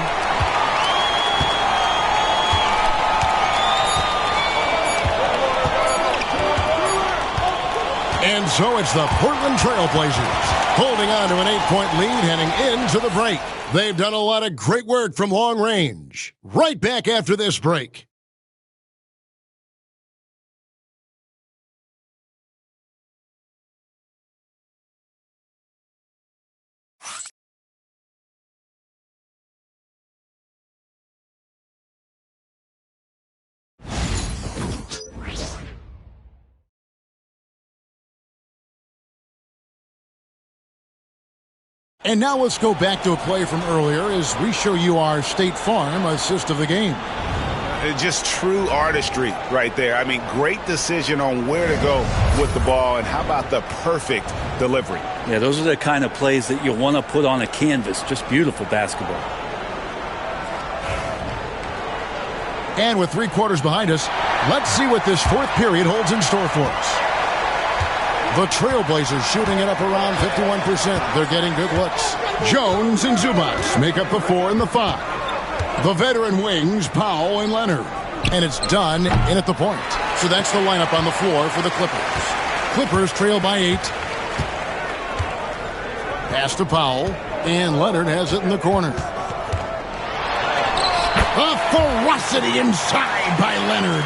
And so it's the Portland Trailblazers holding on to an 8-point lead heading into the break. They've done a lot of great work from long range. Right back after this break. And now let's go back to a play from earlier as we show you our State Farm assist of the game. Just true artistry right there. I mean, great decision on where to go with the ball, and how about the perfect delivery? Yeah, those are the kind of plays that you want to put on a canvas. Just beautiful basketball. And with 3 quarters behind us, let's see what this fourth period holds in store for us. The Trailblazers shooting it up around 51%. They're getting good looks. Jones and Zubats make up the 4 and the 5. The veteran wings, Powell and Leonard. And it's done in at the point. So that's the lineup on the floor for the Clippers. Clippers trail by 8. Pass to Powell, and Leonard has it in the corner. A ferocity inside by Leonard.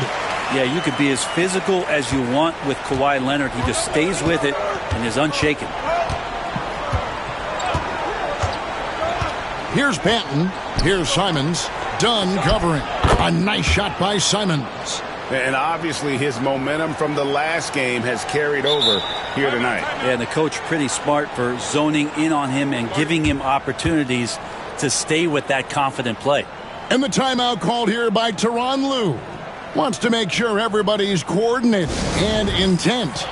Yeah, you could be as physical as you want with Kawhi Leonard. He just stays with it and is unshaken. Here's Banton. Here's Simons. Dunn covering. A nice shot by Simons. And obviously his momentum from the last game has carried over here tonight. Yeah, and the coach pretty smart for zoning in on him and giving him opportunities to stay with that confident play. And the timeout called here by Tyronn Lue. Wants to make sure everybody's coordinated and intent.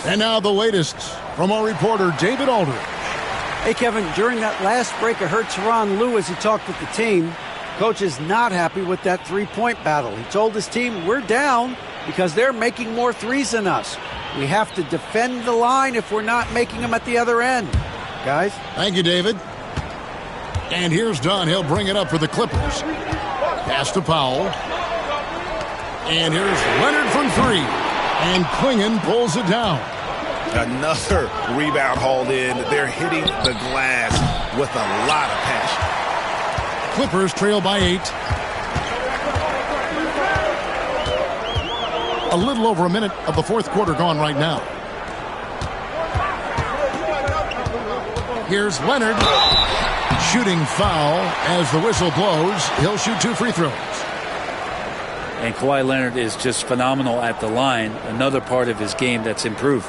And now the latest from our reporter, David Aldridge. Hey, Kevin, during that last break, I heard Tyronn Lue as he talked with the team. Coach is not happy with that three-point battle. He told his team, we're down because they're making more threes than us. We have to defend the line if we're not making them at the other end. Guys? Thank you, David. And here's Dunn. He'll bring it up for the Clippers. Pass to Powell. And here's Leonard from 3. And Klingon pulls it down. Another rebound hauled in. They're hitting the glass with a lot of passion. Clippers trail by 8. A little over a minute of the fourth quarter gone right now. Here's Leonard. Shooting foul as the whistle blows. He'll shoot 2 free throws. And Kawhi Leonard is just phenomenal at the line. Another part of his game that's improved.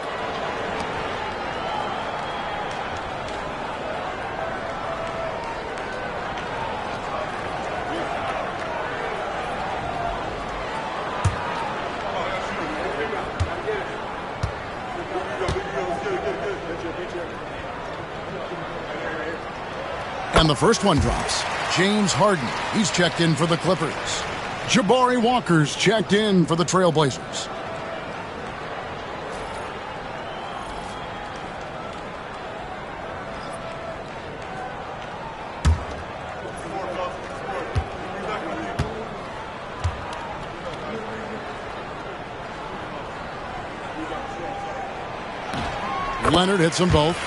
And the first one drops. James Harden. He's checked in for the Clippers. Jabari Walker's checked in for the Trailblazers. Leonard hits them both.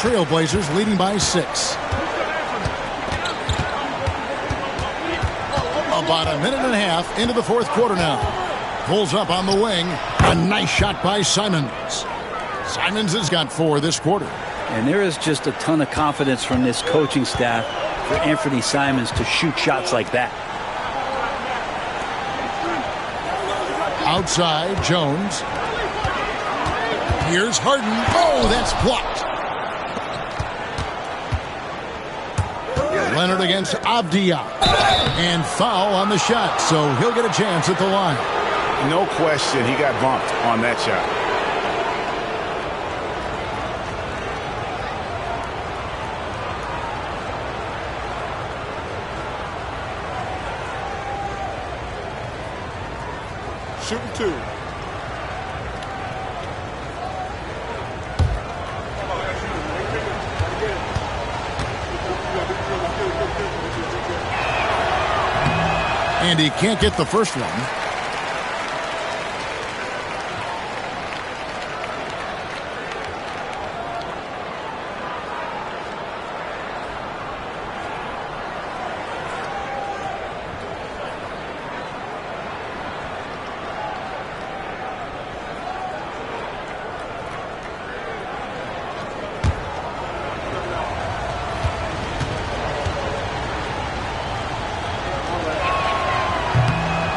Trailblazers leading by 6. About a minute and a half into the fourth quarter now. Pulls up on the wing. A nice shot by Simons. Simons has got 4 this quarter. And there is just a ton of confidence from this coaching staff for Anthony Simons to shoot shots like that. Outside, Jones. Here's Harden. Oh, that's blocked. Leonard against Avdia. And foul on the shot, so he'll get a chance at the line. No question, he got bumped on that shot. Shooting 2. And he can't get the first one.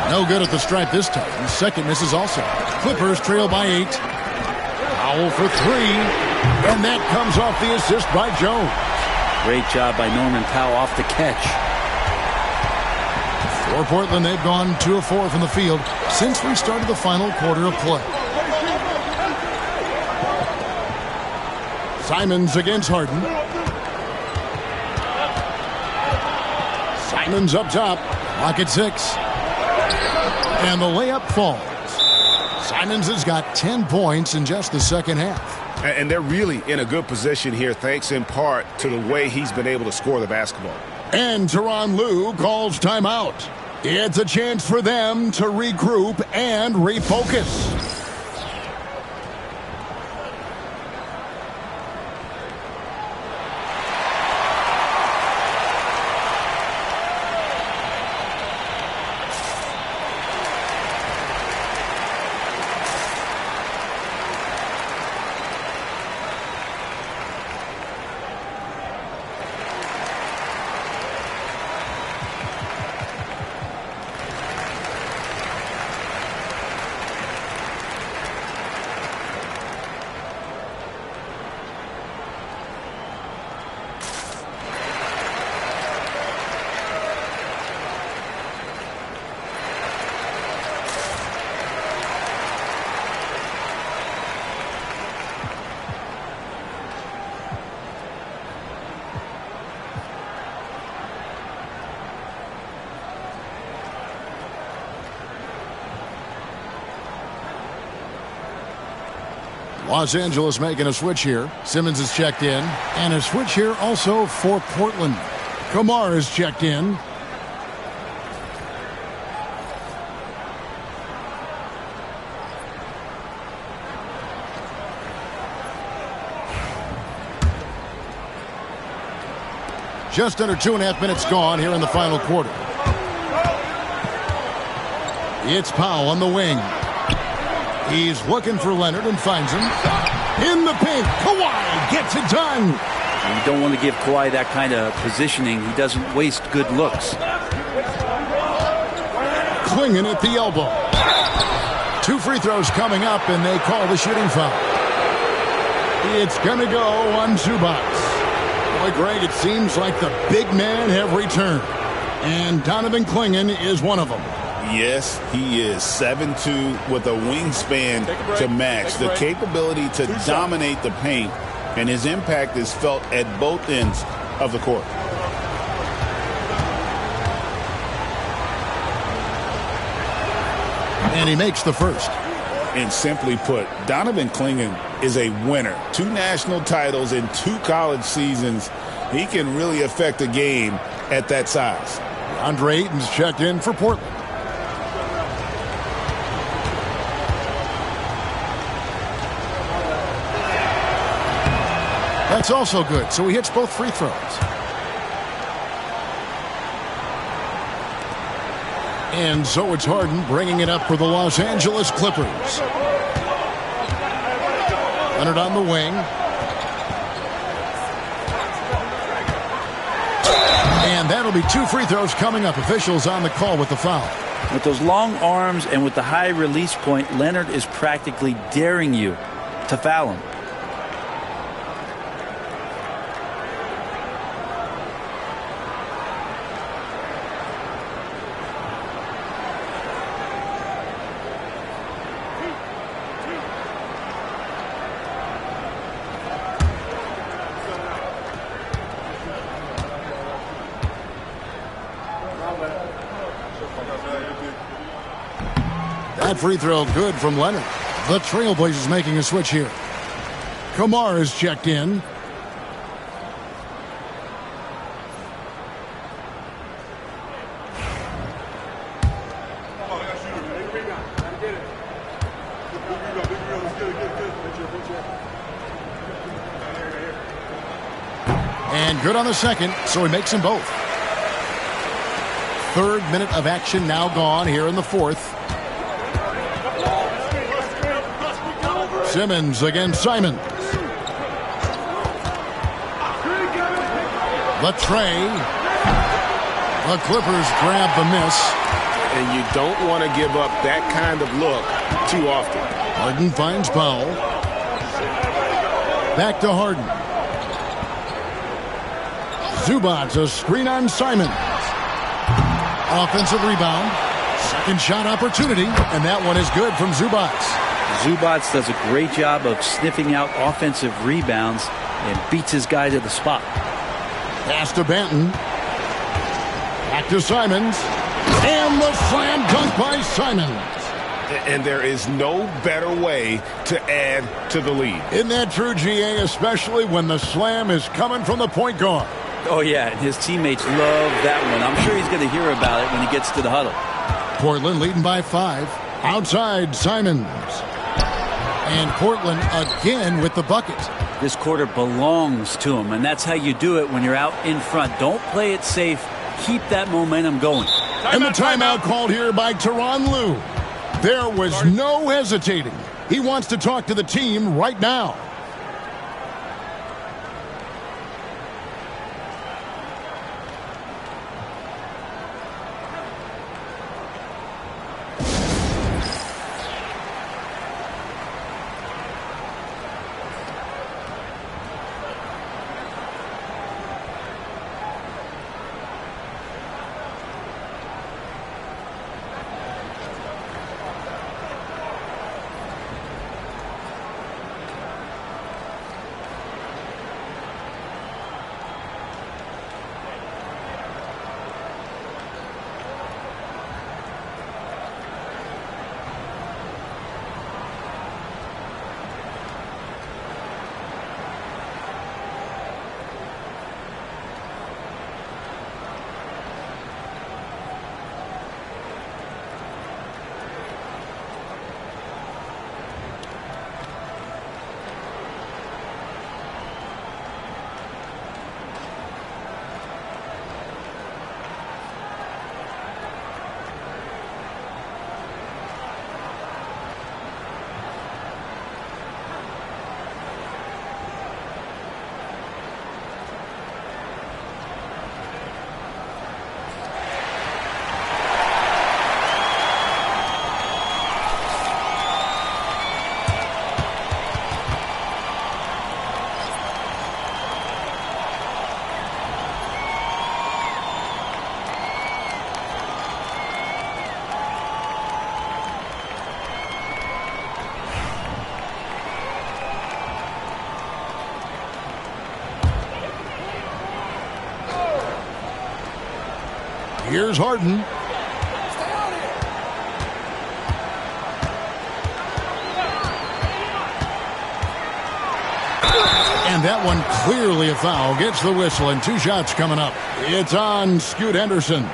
No good at the stripe this time. Second misses also. Clippers trail by 8. Powell for 3. And that comes off the assist by Jones. Great job by Norman Powell off the catch. For Portland, they've gone 2 of 4 from the field since we started the final quarter of play. Simons against Harden. Simons up top. Lock at 6. And the layup falls. Simons has got 10 points in just the second half. And they're really in a good position here, thanks in part to the way he's been able to score the basketball. And Tyronn Lue calls timeout. It's a chance for them to regroup and refocus. Los Angeles making a switch here. Simmons is checked in. And a switch here also for Portland. Kamar is checked in. Just under 2.5 minutes gone here in the final quarter. It's Powell on the wing. He's looking for Leonard and finds him. In the paint, Kawhi gets it done. You don't want to give Kawhi that kind of positioning. He doesn't waste good looks. Clingan at the elbow. 2 free throws coming up, and they call the shooting foul. It's going to go on Zubac. Boy, Greg, it seems like the big men have returned. And Donovan Clingan is one of them. Yes, he is 7'2" with a wingspan to match. The capability to dominate the paint, and his impact is felt at both ends of the court. And he makes the first. And simply put, Donovan Clingan is a winner. 2 national titles in 2 college seasons. He can really affect a game at that size. Andre Ayton's checked in for Portland. That's also good, so he hits both free throws. And so it's Harden bringing it up for the Los Angeles Clippers. Leonard on the wing. And that'll be 2 free throws coming up. Officials on the call with the foul. With those long arms and with the high release point, Leonard is practically daring you to foul him. That free throw good from Leonard. The Trailblazers making a switch here. Kamara is checked in. And good on the second, so he makes them both. Third minute of action now gone here in the fourth. Simmons against Simons. The tray. The Clippers grab the miss. And you don't want to give up that kind of look too often. Harden finds Powell. Back to Harden. Zubac, a screen on Simons. Offensive rebound. Second shot opportunity, and that one is good from Zubac. Zubac does a great job of sniffing out offensive rebounds and beats his guy to the spot. Pass to Banton. Back to Simons. And the slam dunk by Simons. And there is no better way to add to the lead. Isn't that true, GA, especially when the slam is coming from the point guard? Oh, yeah, and his teammates love that one. I'm sure he's going to hear about it when he gets to the huddle. Portland leading by 5. Outside, Simons. And Portland again with the bucket. This quarter belongs to him, and that's how you do it when you're out in front. Don't play it safe. Keep that momentum going. And the timeout called here by Tyronn Lue. There was no hesitating. He wants to talk to the team right now. Here's Harden. And that one clearly a foul. Gets the whistle and 2 shots coming up. It's on Scoot Henderson.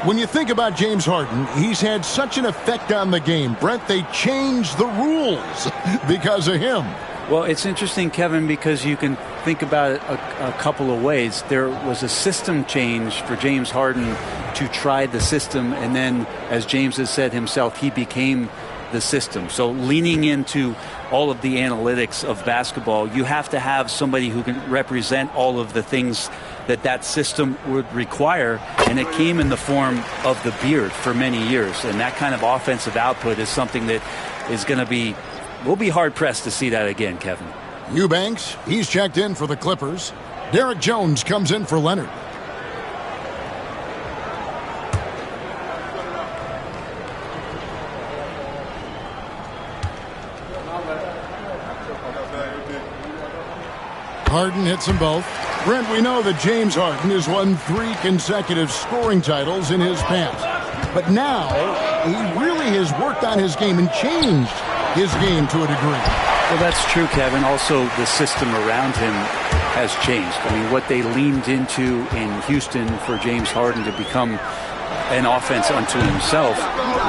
When you think about James Harden, he's had such an effect on the game. Brent, they changed the rules because of him. Well, it's interesting, Kevin, because you can think about it a couple of ways. There was a system change for James Harden to try the system, and then, as James has said himself, he became the system. So leaning into all of the analytics of basketball, you have to have somebody who can represent all of the things that system would require, and it came in the form of the beard for many years. And that kind of offensive output is something that is going to be We'll be hard-pressed to see that again, Kevin. Eubanks, he's checked in for the Clippers. Derek Jones comes in for Leonard. Harden hits them both. Brent, we know that James Harden has won 3 consecutive scoring titles in his past. But now, he really has worked on his game and changed his game to a degree. Well, that's true, Kevin. Also, the system around him has changed. I mean, what they leaned into in Houston for James Harden to become an offense unto himself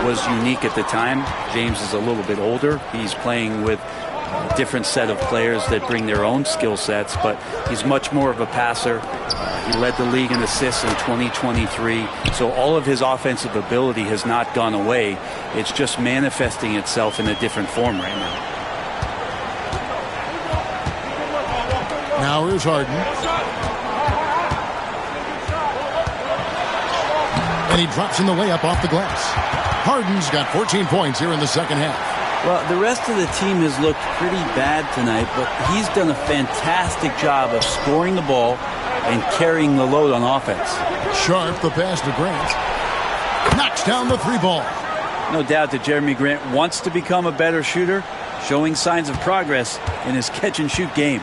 was unique at the time. James is a little bit older. He's playing with a different set of players that bring their own skill sets, but he's much more of a passer. He led the league in assists in 2023, so all of his offensive ability has not gone away. It's just manifesting itself in a different form right now. Now here's Harden. And he drops in the layup off the glass. Harden's got 14 points here in the second half. Well, the rest of the team has looked pretty bad tonight, but he's done a fantastic job of scoring the ball and carrying the load on offense. Sharp, the pass to Grant. Knocks down the 3 ball. No doubt that Jeremy Grant wants to become a better shooter, showing signs of progress in his catch-and-shoot game.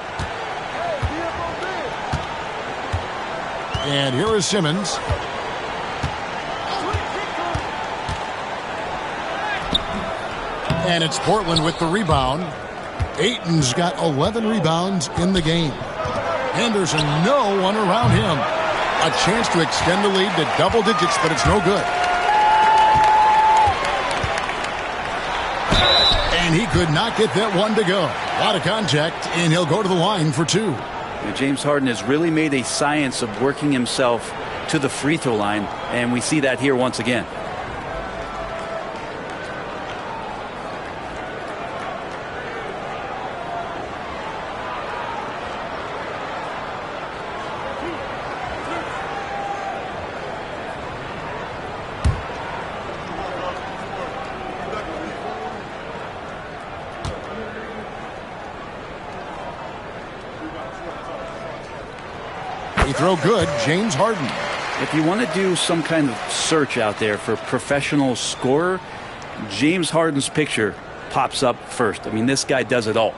And here is Simmons. And it's Portland with the rebound. Ayton's got 11 rebounds in the game. Henderson, no one around him. A chance to extend the lead to double digits, but it's no good. And he could not get that one to go. A lot of contact, and he'll go to the line for 2. James Harden has really made a science of working himself to the free throw line, and we see that here once again. Throw good, James Harden. If you want to do some kind of search out there for professional scorer, James Harden's picture pops up first. I mean, this guy does it all.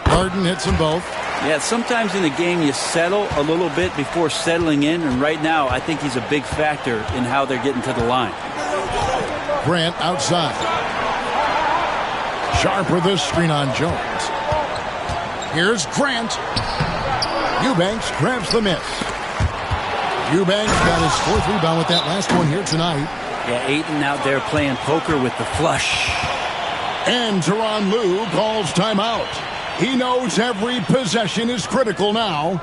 Harden hits them both. Yeah, sometimes in a game you settle a little bit before settling in, and right now I think he's a big factor in how they're getting to the line. Grant outside. Sharp with this screen on Jones. Here's Grant. Eubanks grabs the miss. Eubanks got his 4th rebound with that last one here tonight. Yeah, Ayton out there playing poker with the flush. And Tyronn Lue calls timeout. He knows every possession is critical now.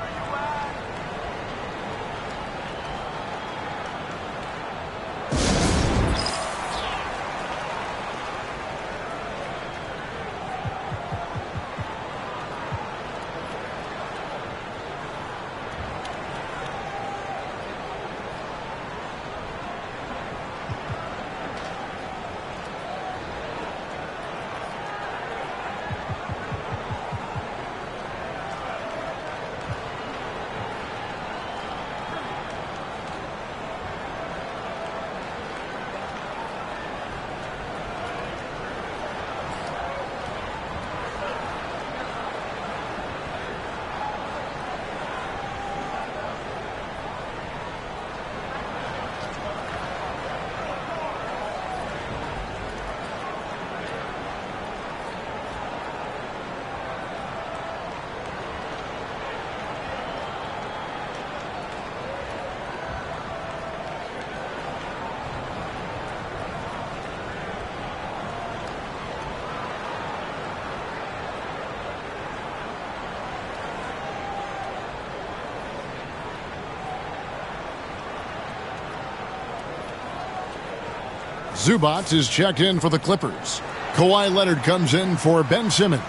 Zubac is checked in for the Clippers. Kawhi Leonard comes in for Ben Simmons.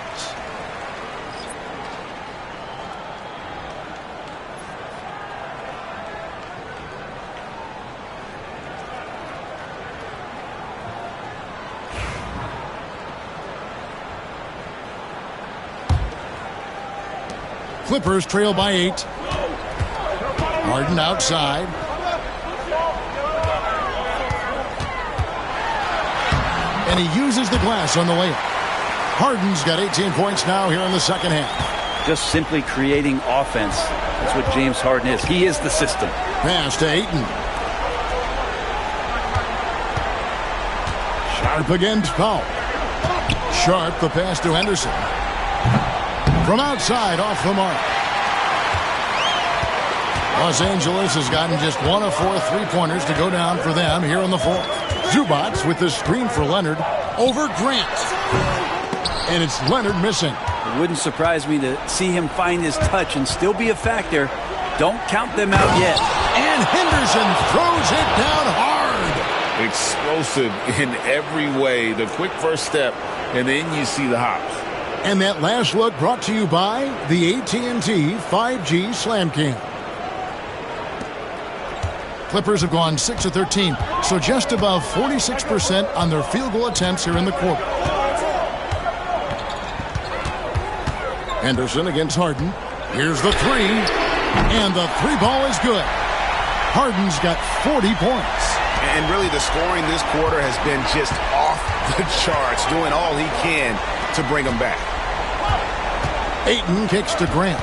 Clippers trail by 8. Harden outside. And he uses the glass on the layup. Harden's got 18 points now here in the second half. Just simply creating offense. That's what James Harden is. He is the system. Pass to Ayton. Sharp against Powell. Sharp the pass to Henderson. From outside, off the mark. Los Angeles has gotten just 1 of 4 three-pointers to go down for them here in the fourth. Zubac with the screen for Leonard over Grant. And it's Leonard missing. It wouldn't surprise me to see him find his touch and still be a factor. Don't count them out yet. And Henderson throws it down hard. Explosive in every way. The quick first step, and then you see the hops. And that last look brought to you by the AT&T 5G Slam Cam. Clippers have gone 6 of 13, so just above 46% on their field goal attempts here in the quarter. Henderson against Harden. Here's the three, and the three ball is good. Harden's got 40 points. And really the scoring this quarter has been just off the charts, doing all he can to bring them back. Ayton kicks to Grant.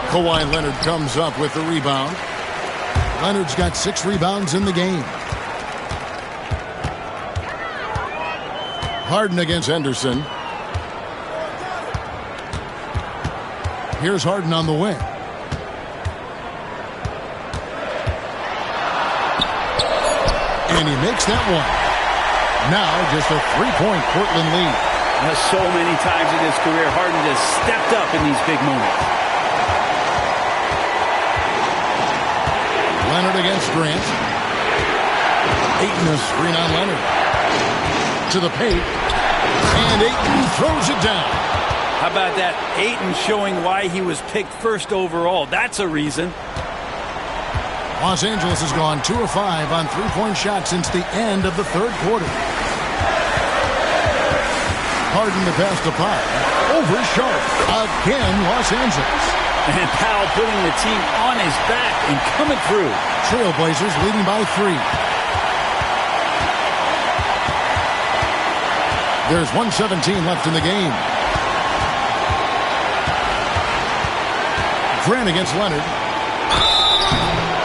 Kawhi Leonard comes up with the rebound. Leonard's got 6 rebounds in the game. Harden against Henderson. Here's Harden on the wing. And he makes that one. Now just a 3-point Portland lead. So many times in his career, Harden just stepped up in these big moments. Leonard against Grant. Ayton a screen on Leonard. To the paint. And Ayton throws it down. How about that? Ayton showing why he was picked first overall. That's a reason. Los Angeles has gone 2 of 5 on 3-point shots since the end of the third quarter. Harden the pass to Powell. Over Sharp. Again, Los Angeles. And Powell putting the team on his back and coming through. Trailblazers leading by 3. There's 1:17 left in the game. Grant against Leonard.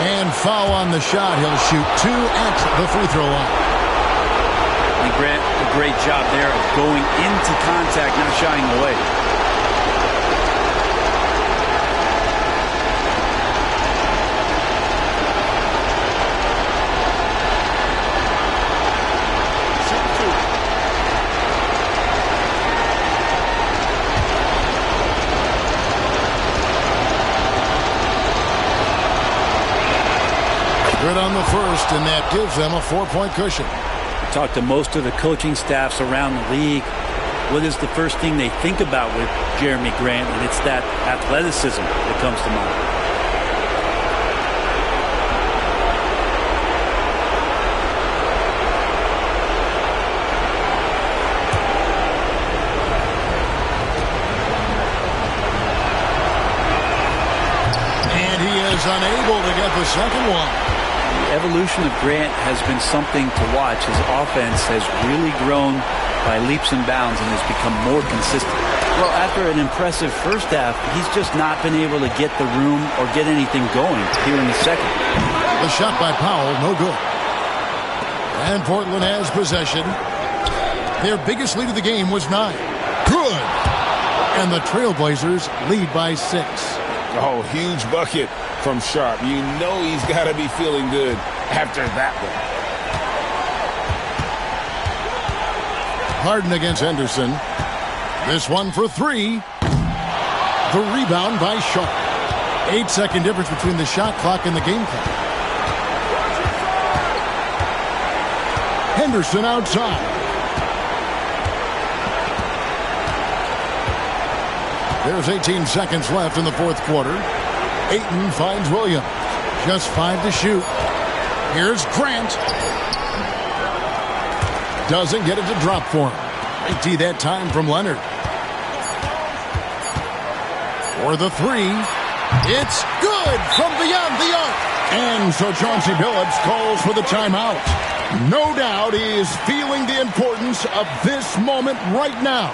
And foul on the shot. He'll shoot 2 at the free throw line. And Grant, a great job there of going into contact, not shying away. Good on the first, and that gives them a 4-point cushion. Talk to most of the coaching staffs around the league. What is the first thing they think about with Jeremy Grant? And it's that athleticism that comes to mind. And he is unable to get the second one. The evolution of Grant has been something to watch. His offense has really grown by leaps and bounds and has become more consistent. Well, after an impressive first half, he's just not been able to get the room or get anything going here in the second. The shot by Powell, no good. And Portland has possession. Their biggest lead of the game was 9. Good! And the Trailblazers lead by 6. Oh, huge bucket from Sharp. You know he's got to be feeling good after that one. Harden against Henderson. This one for 3. The rebound by Sharp. 8-second difference between the shot clock and the game clock. Henderson outside. There's 18 seconds left in the fourth quarter. Ayton finds Williams. Just 5 to shoot. Here's Grant. doesn't get it to drop for him. Great D that time from Leonard. For the three, it's good from beyond the arc. And so Chauncey Billups calls for the timeout. No doubt he is feeling the importance of this moment right now.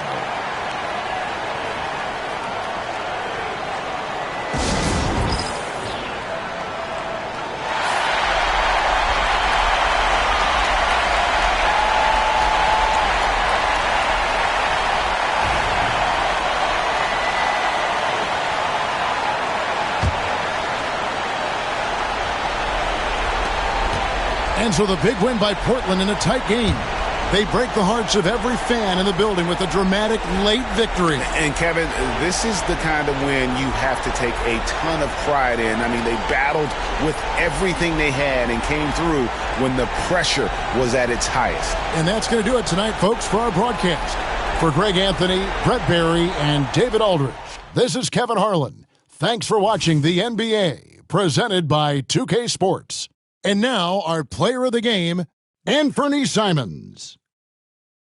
And so the big win by Portland in a tight game. They break the hearts of every fan in the building with a dramatic late victory. And Kevin, this is the kind of win you have to take a ton of pride in. I mean, they battled with everything they had and came through when the pressure was at its highest. And that's going to do it tonight, folks, for our broadcast. For Greg Anthony, Brett Barry, and David Aldridge, this is Kevin Harlan. Thanks for watching the NBA, presented by 2K Sports. And now, our player of the game, Anthony Simons.